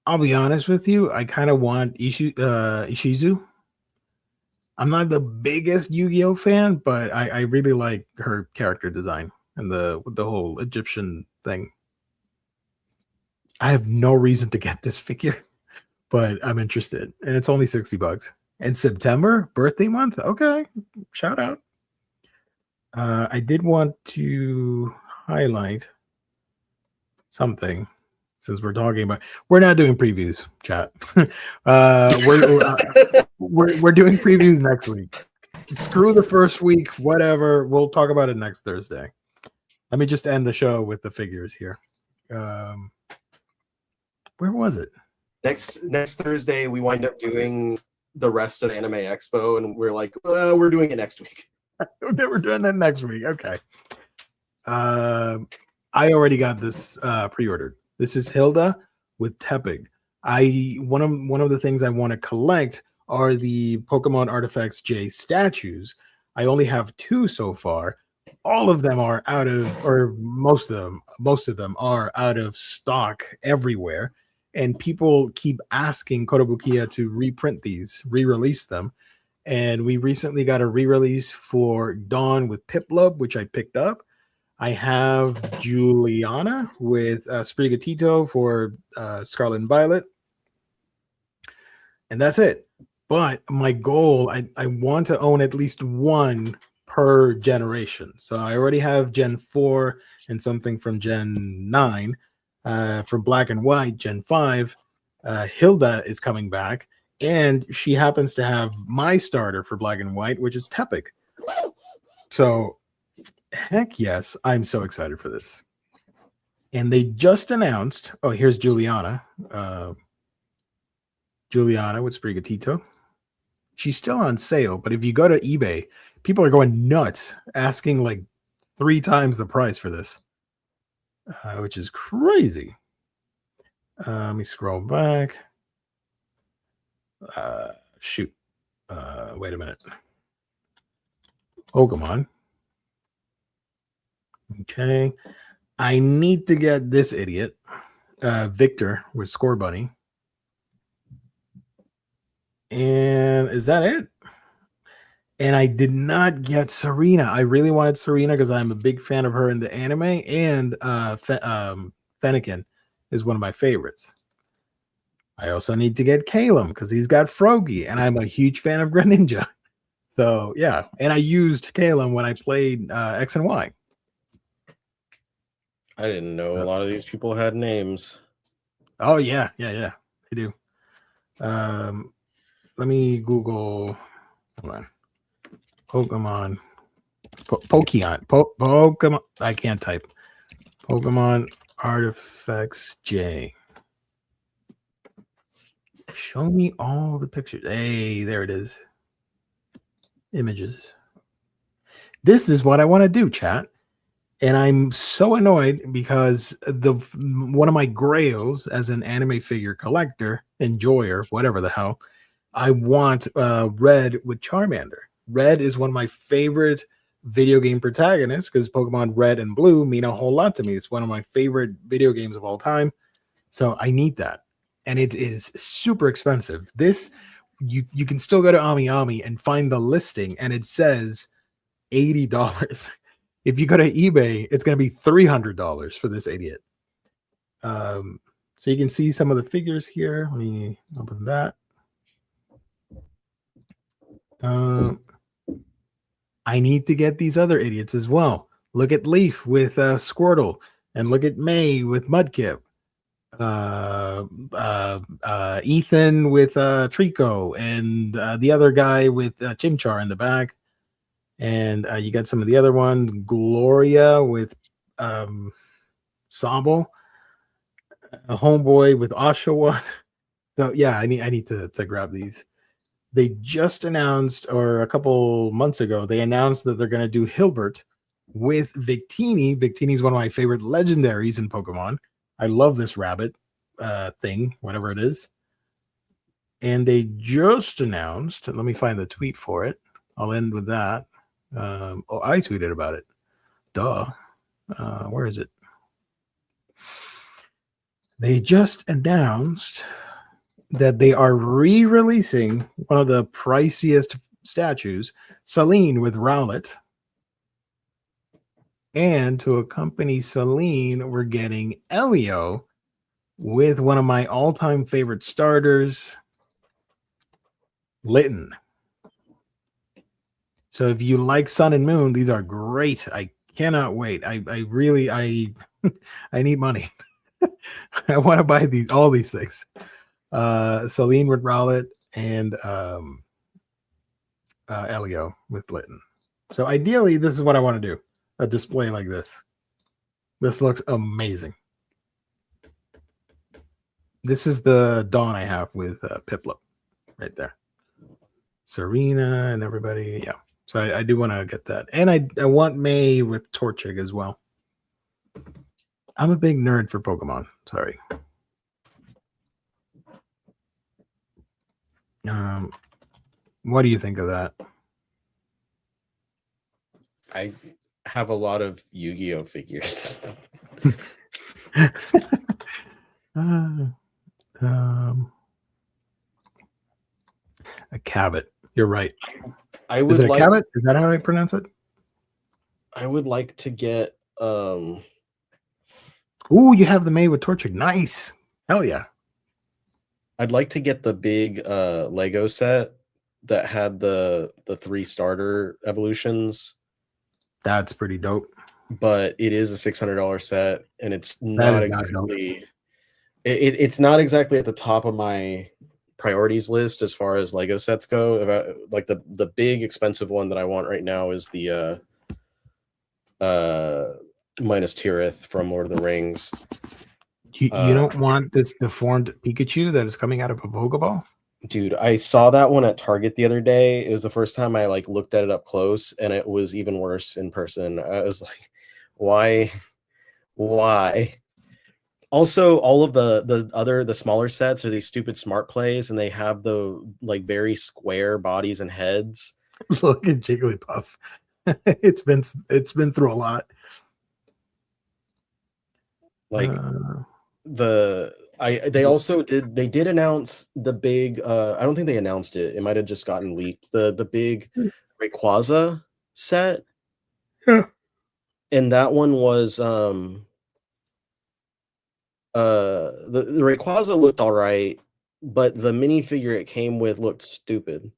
I'll be honest with you. I kind of want Ishizu. I'm not the biggest Yu-Gi-Oh fan, but I really like her character design and the whole Egyptian thing. I have no reason to get this figure, but I'm interested, and it's only $60. And September, birthday month. Okay, shout out. I did want to highlight something since we're talking about. We're not doing previews, chat. We're doing previews next week. Screw the first week, whatever. We'll talk about it next Thursday. Let me just end the show with the figures here. Where was it? Next Thursday, we wind up doing the rest of Anime Expo, and we're like, we're doing it next week. We're doing it next week. Okay. I already got this pre-ordered. This is Hilda with Tepig. One of the things I want to collect are the Pokemon Artifacts J statues. I only have 2 so far. All of them are out of, or most of them are out of stock everywhere. And people keep asking Kotobukiya to reprint these, re-release them. And we recently got a re-release for Dawn with Piplup, which I picked up. I have Juliana with Sprigatito for Scarlet and Violet. And that's it. But my goal, I want to own at least one per generation. So I already have Gen 4 and something from Gen 9. For Black and White, Gen 5, Hilda is coming back, and she happens to have my starter for Black and White, which is Tepig. So, heck yes, I'm so excited for this. And they just announced, oh, here's Juliana. Juliana with Sprigatito. She's still on sale, but if you go to eBay, people are going nuts, asking like 3 times the price for this. Which is crazy. Let me scroll back. Shoot. Wait a minute. Pokemon. Okay. I need to get this idiot, Victor with Score Bunny. And is that it? And I did not get Serena. I really wanted Serena because I'm a big fan of her in the anime, and Fennekin is one of my favorites. I also need to get Calum because he's got Froakie, and I'm a huge fan of Greninja. So, yeah. And I used Calum when I played X and Y. I didn't know a lot of these people had names. Oh, yeah. They do. Let me Google. Hold on. Pokemon. Pokemon. I can't type. Pokemon Artifacts J. Show me all the pictures. Hey, there it is. Images. This is what I want to do, chat. And I'm so annoyed because one of my grails as an anime figure collector, enjoyer, whatever the hell, I want Red with Charmander. Red is one of my favorite video game protagonists because Pokemon Red and Blue mean a whole lot to me. It's one of my favorite video games of all time. So I need that. And it is super expensive. This, you can still go to AmiAmi and find the listing, and it says $80. If you go to eBay, it's going to be $300 for this idiot. So you can see some of the figures here. Let me open that. I need to get these other idiots as well. Look at Leaf with Squirtle, and look at May with Mudkip. Ethan with Trico, and the other guy with Chimchar in the back. And you got some of the other ones. Gloria with Sobble. A Homeboy with Oshawa. So yeah, I need to grab these. They just announced, or a couple months ago, they announced that they're going to do Hilbert with Victini. Victini is one of my favorite legendaries in Pokemon. I love this rabbit thing, whatever it is. And they just announced, let me find the tweet for it. I'll end with that. Oh, I tweeted about it. Duh. Where is it? They just announced that they are re-releasing one of the priciest statues, Celine with Rowlet. And to accompany Celine, we're getting Elio with one of my all-time favorite starters, Litten. So if you like Sun and Moon, these are great. I cannot wait. I really I need money. I want to buy all these things. Celine with Rowlet and Elio with Litten. So ideally, this is what I want to do. A display like this. This looks amazing. This is the Dawn I have with Piplup right there. Serena and everybody. Yeah. So I do want to get that. And I want May with Torchic as well. I'm a big nerd for Pokemon. Sorry. What do you think of that? I have a lot of Yu-Gi-Oh figures. A Cabot. You're right. I would Is it a like. Cabot? Is that how I pronounce it? I would like to get. Ooh, you have the May with Torchic. Nice. Hell yeah. I'd like to get the big Lego set that had the 3 starter evolutions. That's pretty dope. But it is a $600 set, and it's That not is not exactly. It's not exactly at the top of my priorities list as far as Lego sets go. Like the big expensive one that I want right now is the Minas Tirith from Lord of the Rings. You don't want this deformed Pikachu that is coming out of a Pokeball? Dude, I saw that one at Target the other day. It was the first time I looked at it up close, and it was even worse in person. I was like, why? Also, all of the smaller sets are these stupid smart plays, and they have the very square bodies and heads. Look at Jigglypuff. It's been through a lot. They did announce the big I don't think they announced it. It might have just gotten leaked. The big Rayquaza set. Yeah. And that one was the Rayquaza looked all right, but the minifigure it came with looked stupid.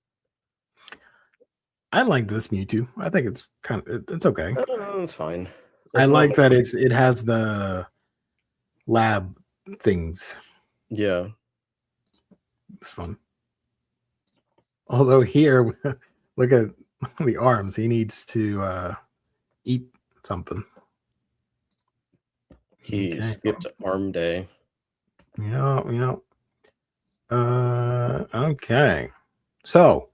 I like this Mewtwo. I think it's it's okay. It's fine. I like that it has the lab things. Yeah. It's fun. Although here, look at the arms. He needs to eat something. He skipped arm day. Yeah. Okay. So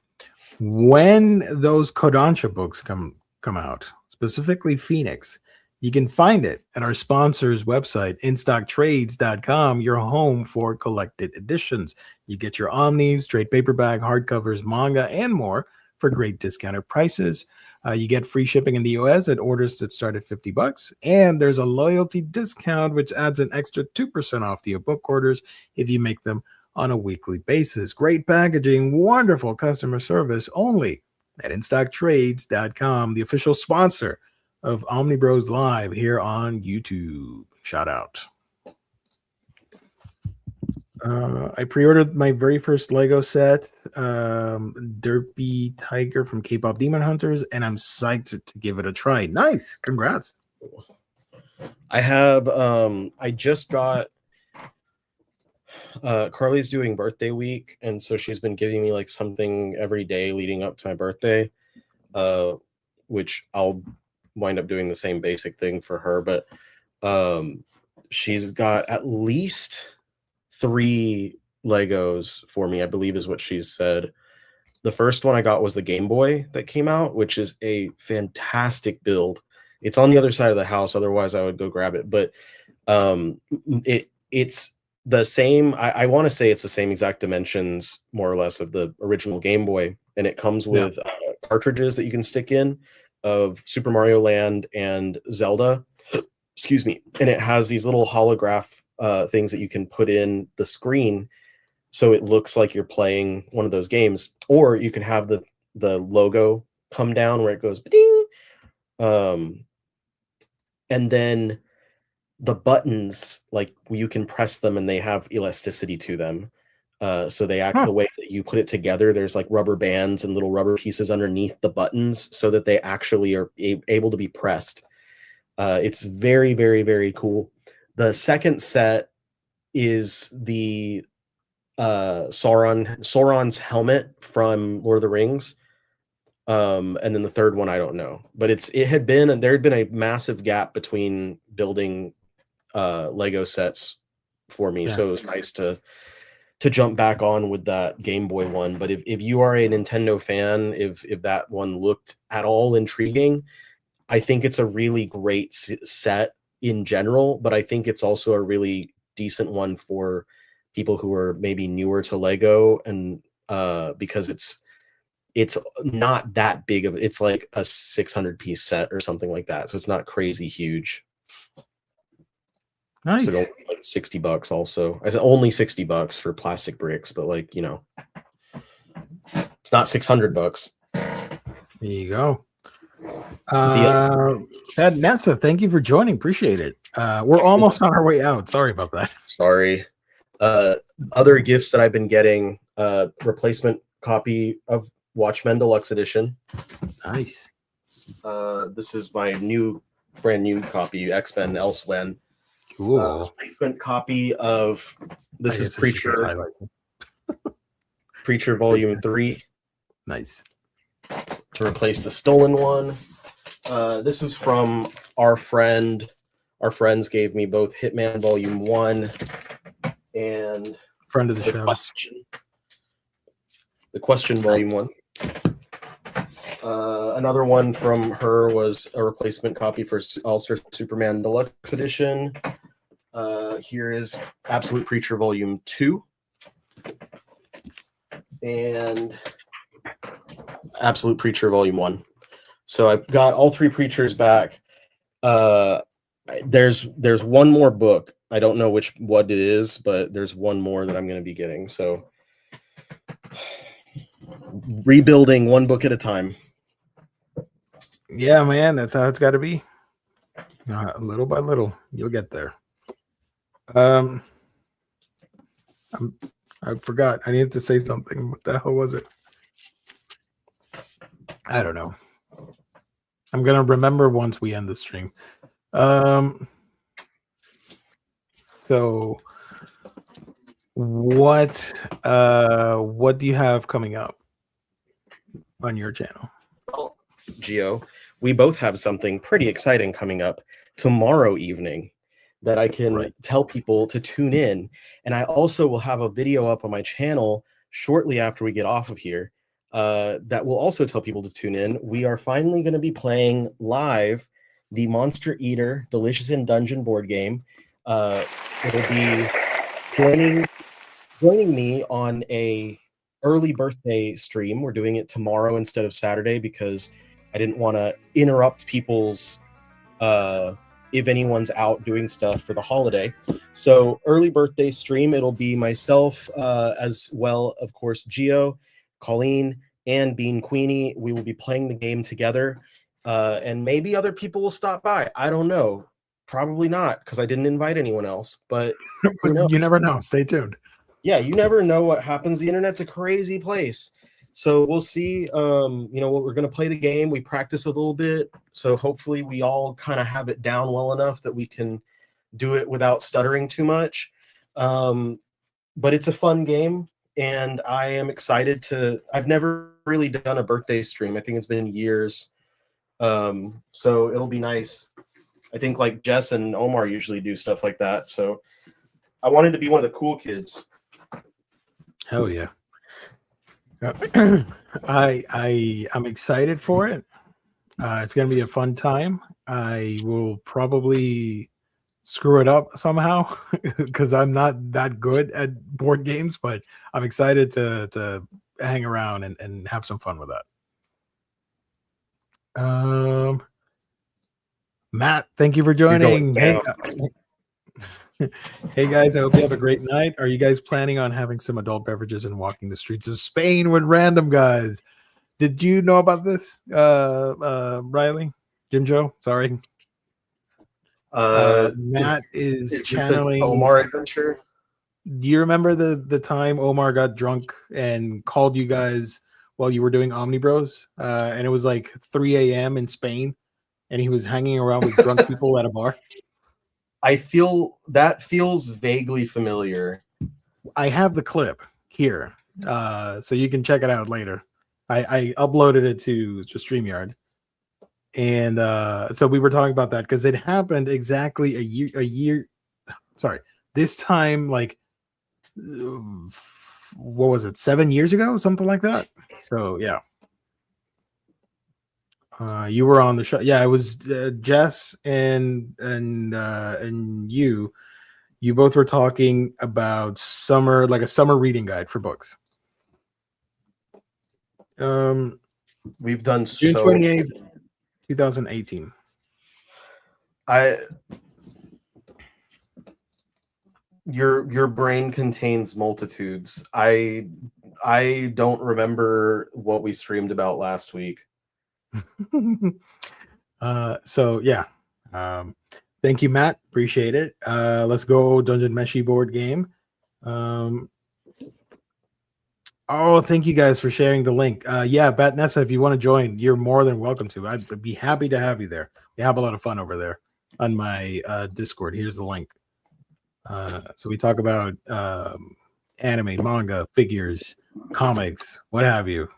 when those Kodansha books come out, specifically Phoenix, you can find it at our sponsor's website, instocktrades.com, your home for collected editions. You get your Omnis, trade paperback, hardcovers, manga, and more for great discounted prices. You get free shipping in the US at orders that start at $50. And there's a loyalty discount, which adds an extra 2% off to your book orders if you make them on a weekly basis. Great packaging, wonderful customer service, only at instocktrades.com, the official sponsor of Omnibros Live here on YouTube. Shout out. I pre-ordered my very first Lego set, Derpy Tiger from K-Pop Demon Hunters, and I'm psyched to give it a try. Nice. Congrats. I have I just got Carly's doing birthday week, and so she's been giving me something every day leading up to my birthday, which I'll wind up doing the same basic thing for her, but she's got at least 3 Legos for me, I believe is what she's said. The first one I got was the Game Boy that came out, which is a fantastic build. It's on the other side of the house. Otherwise, I would go grab it. But it's the same. I want to say it's the same exact dimensions, more or less, of the original Game Boy, and it comes with cartridges that you can stick in of Super Mario Land and Zelda. Excuse me. And it has these little holograph things that you can put in the screen, so it looks like you're playing one of those games. Or you can have the logo come down where it goes ding. And then the buttons, like, you can press them and they have elasticity to them. So they act the way that you put it together. There's like rubber bands and little rubber pieces underneath the buttons so that they actually are able to be pressed. It's very, very, very cool. The second set is the Sauron's helmet from Lord of the Rings. And then the third one, I don't know, but there had been a massive gap between building Lego sets for me. So it was nice to jump back on with that Game Boy one. But if you are a Nintendo fan, if that one looked at all intriguing, I think it's a really great set in general, but I think it's also a really decent one for people who are maybe newer to Lego, and because it's not that big of, it's like a 600 piece set or something like that, so it's not crazy huge. Nice. So like $60 also. I said only $60 for plastic bricks, but like, you know, it's not $600. There you go. Nessa, thank you for joining. Appreciate it. We're almost on our way out. Sorry about that. Sorry. Other gifts that I've been getting, replacement copy of Watchmen Deluxe Edition. Nice. This is my brand new copy, X-Men Elsewhen. Cool. Replacement copy of, this is Preacher Volume 3. Nice. To replace the stolen one. This was from our friend. Our friends gave me both Hitman Volume 1 and friend of the show. The Question Volume 1. Another one from her was a replacement copy for All-Star Superman Deluxe Edition. Here is Absolute Preacher Volume 2. And Absolute Preacher Volume 1. So I've got all three Preachers back. There's one more book. I don't know what it is, but there's one more that I'm going to be getting. So rebuilding one book at a time. Yeah, man, that's how it's got to be. Little by little, you'll get there. I forgot. I needed to say something. What the hell was it? I don't know. I'm gonna remember once we end the stream. So what do you have coming up on your channel? Gio, we both have something pretty exciting coming up tomorrow evening that I can tell people to tune in. And I also will have a video up on my channel shortly after we get off of here that will also tell people to tune in. We are finally going to be playing live the Monster Eater Delicious in Dungeon board game. It'll be joining me on a early birthday stream. We're doing it tomorrow instead of Saturday because I didn't want to interrupt people's if anyone's out doing stuff for the holiday. So early birthday stream, it'll be myself as well, of course, Gio, Colleen, and Bean Queenie. We will be playing the game together, and maybe other people will stop by. I don't know. Probably not, because I didn't invite anyone else, but you never know. Stay tuned. Yeah, you never know what happens. The internet's a crazy place. So we'll see. What we're going to play the game. We practice a little bit. So hopefully we all kind of have it down well enough that we can do it without stuttering too much. But it's a fun game, and I am excited to. I've never really done a birthday stream. I think it's been years. So it'll be nice. I think like Jess and Omar usually do stuff like that. So I wanted to be one of the cool kids. Hell yeah. I'm excited for it. It's going to be a fun time. I will probably screw it up somehow because I'm not that good at board games, but I'm excited to hang around and have some fun with that. Matt, thank you for You're joining. going Hey, down. hey guys, I hope you have a great night. Are you guys planning on having some adult beverages and walking the streets of Spain with random guys? Did you know about this, Riley? Jim Joe? Sorry. Matt is this channeling an Omar adventure? Do you remember the time Omar got drunk and called you guys while you were doing Omnibros? And it was like 3 a.m. in Spain, and he was hanging around with drunk people at a bar. I feel that feels vaguely familiar. I have the clip here, so you can check it out later. I uploaded it to StreamYard, and so we were talking about that because it happened exactly a year. Sorry, this time like what was it, 7 years ago, something like that. So yeah, you were on the show. Yeah, it was Jess and you both were talking about summer, like a summer reading guide for books. We've done June 28th 2018. Your brain contains multitudes. I don't remember what we streamed about last week. So yeah, thank you, Matt, appreciate it. Let's go Dungeon Meshi board game. Oh, thank you guys for sharing the link. Yeah, Batnessa, if you want to join, you're more than welcome to. I'd be happy to have you there. We have a lot of fun over there on my Discord. Here's the link. So we talk about anime, manga, figures, comics, what have you.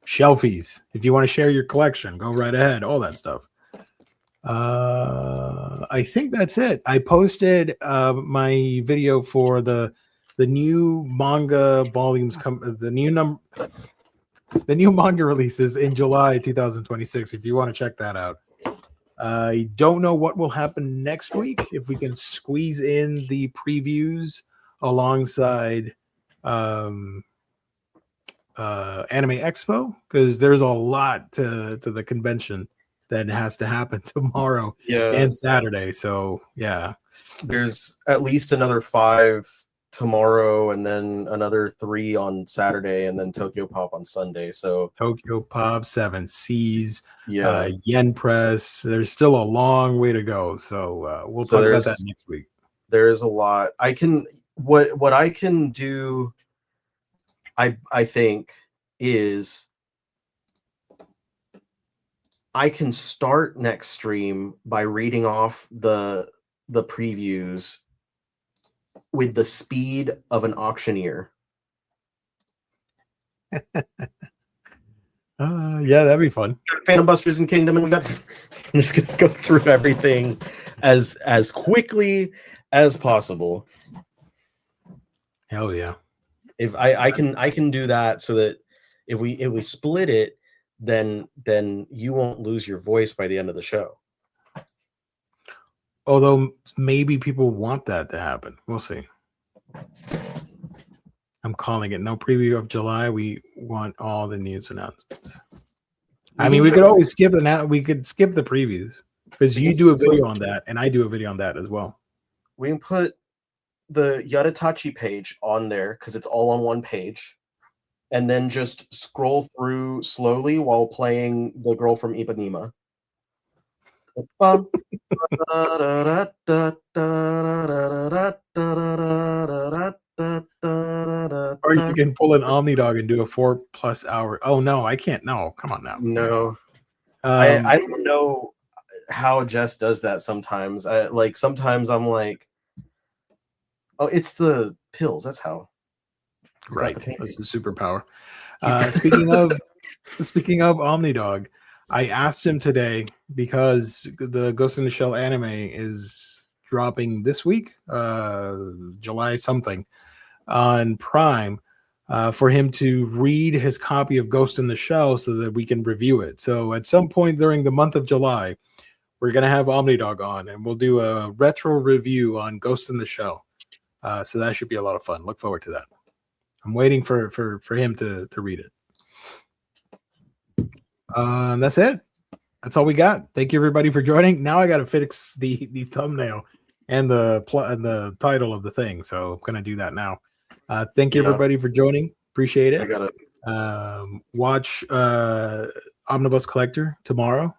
Shelfies. If you want to share your collection, go right ahead. All that stuff. I think that's it. I posted my video for the new manga volumes the new manga releases in July 2026. If you want to check that out. I don't know what will happen next week, if we can squeeze in the previews alongside Anime Expo, because there's a lot to the convention that has to happen tomorrow and Saturday. So yeah, there's at least another 5 tomorrow, and then another 3 on Saturday, and then Tokyo Pop on Sunday. So Tokyo Pop, 7 Seas, Yen Press. There's still a long way to go. So we'll talk about that next week. There is a lot. I can what I can do, I think, is I can start next stream by reading off the previews with the speed of an auctioneer. Yeah, that'd be fun. Phantom Busters and Kingdom, and I'm just gonna go through everything as quickly as possible. Hell yeah! If I can do that, so that if we split it, then you won't lose your voice by the end of the show. Although maybe people want that to happen. We'll see. I'm calling it. No preview of July. We want all the news announcements. I mean, we could always skip it. We could skip the previews because you do a video on that, and I do a video on that as well. We can put the Yadatachi page on there because it's all on one page, and then just scroll through slowly while playing the girl from Ipanema. Or you can pull an Omnidog and do a 4+ hour. Oh no, I can't. No, come on now. No, I don't know how Jess does that sometimes. Sometimes I'm like, oh, it's the pills. That's how. Right, that's the superpower. Speaking of Omnidog, I asked him today because the Ghost in the Shell anime is dropping this week, July something, on Prime. for him to read his copy of Ghost in the Shell so that we can review it. So at some point during the month of July, we're going to have Omnidog on, and we'll do a retro review on Ghost in the Shell. So that should be a lot of fun. Look forward to that. I'm waiting for him to read it. That's it. That's all we got. Thank you everybody for joining. Now I got to fix the thumbnail and the title of the thing. So I'm going to do that now. Thank you everybody for joining. Appreciate it. I got it. Watch Omnibus Collector tomorrow,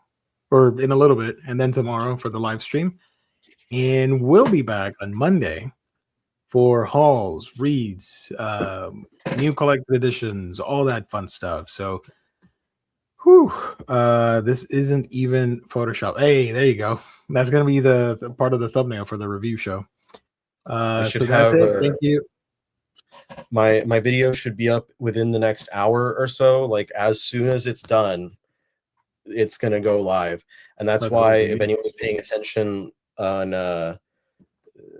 or in a little bit, and then tomorrow for the live stream. And we'll be back on Monday for hauls, reads, new collected editions, all that fun stuff. So, this isn't even Photoshop. Hey, there you go. That's going to be the part of the thumbnail for the review show. So that's it. Thank you. My video should be up within the next hour or so. Like as soon as it's done, it's going to go live. And that's why if anyone's paying attention on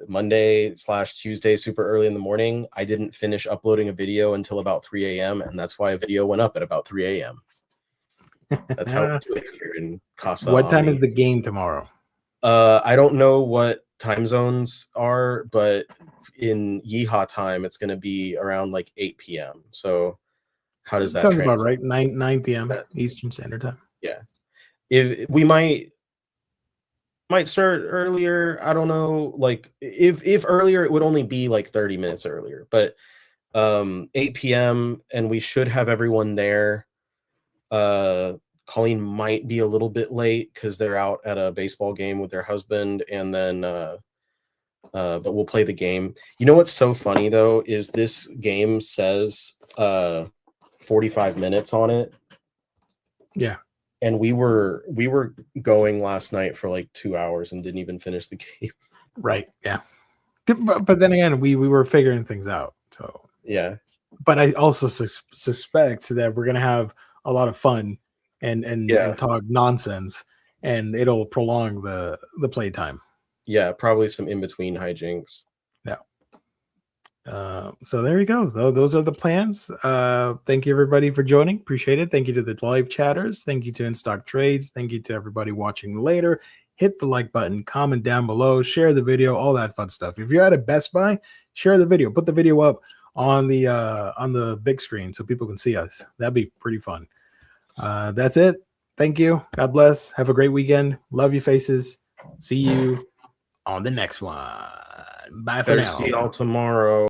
Monday/Tuesday super early in the morning, I didn't finish uploading a video until about 3 a.m. and that's why a video went up at about 3 a.m. That's how we do it here in Casa. What time is the game tomorrow? I don't know what time zones are, but in Yeehaw time, it's going to be around like 8 p.m. So how does that sounds translate? about right? 9 p.m. Eastern Standard Time. Yeah. If we might start earlier, I don't know. Like if earlier, it would only be like 30 minutes earlier, but 8 p.m. and we should have everyone there. Colleen might be a little bit late because they're out at a baseball game with their husband, and then but we'll play the game. You know what's so funny though is this game says 45 minutes on it. Yeah. And we were going last night for like 2 hours and didn't even finish the game. Right. Yeah. But then again, we were figuring things out. So yeah. But I also suspect that we're gonna have a lot of fun and talk nonsense, and it'll prolong the playtime. Yeah, probably some in between hijinks. Yeah. So there you go. So those are the plans. Thank you everybody for joining. Appreciate it. Thank you to the live chatters. Thank you to In Stock Trades. Thank you to everybody watching later. Hit the like button, comment down below, share the video, all that fun stuff. If you're at a Best Buy, share the video. Put the video up on the big screen so people can see us. That'd be pretty fun. That's it. Thank you. God bless. Have a great weekend. Love you faces. See you on the next one. Bye for now. See y'all tomorrow.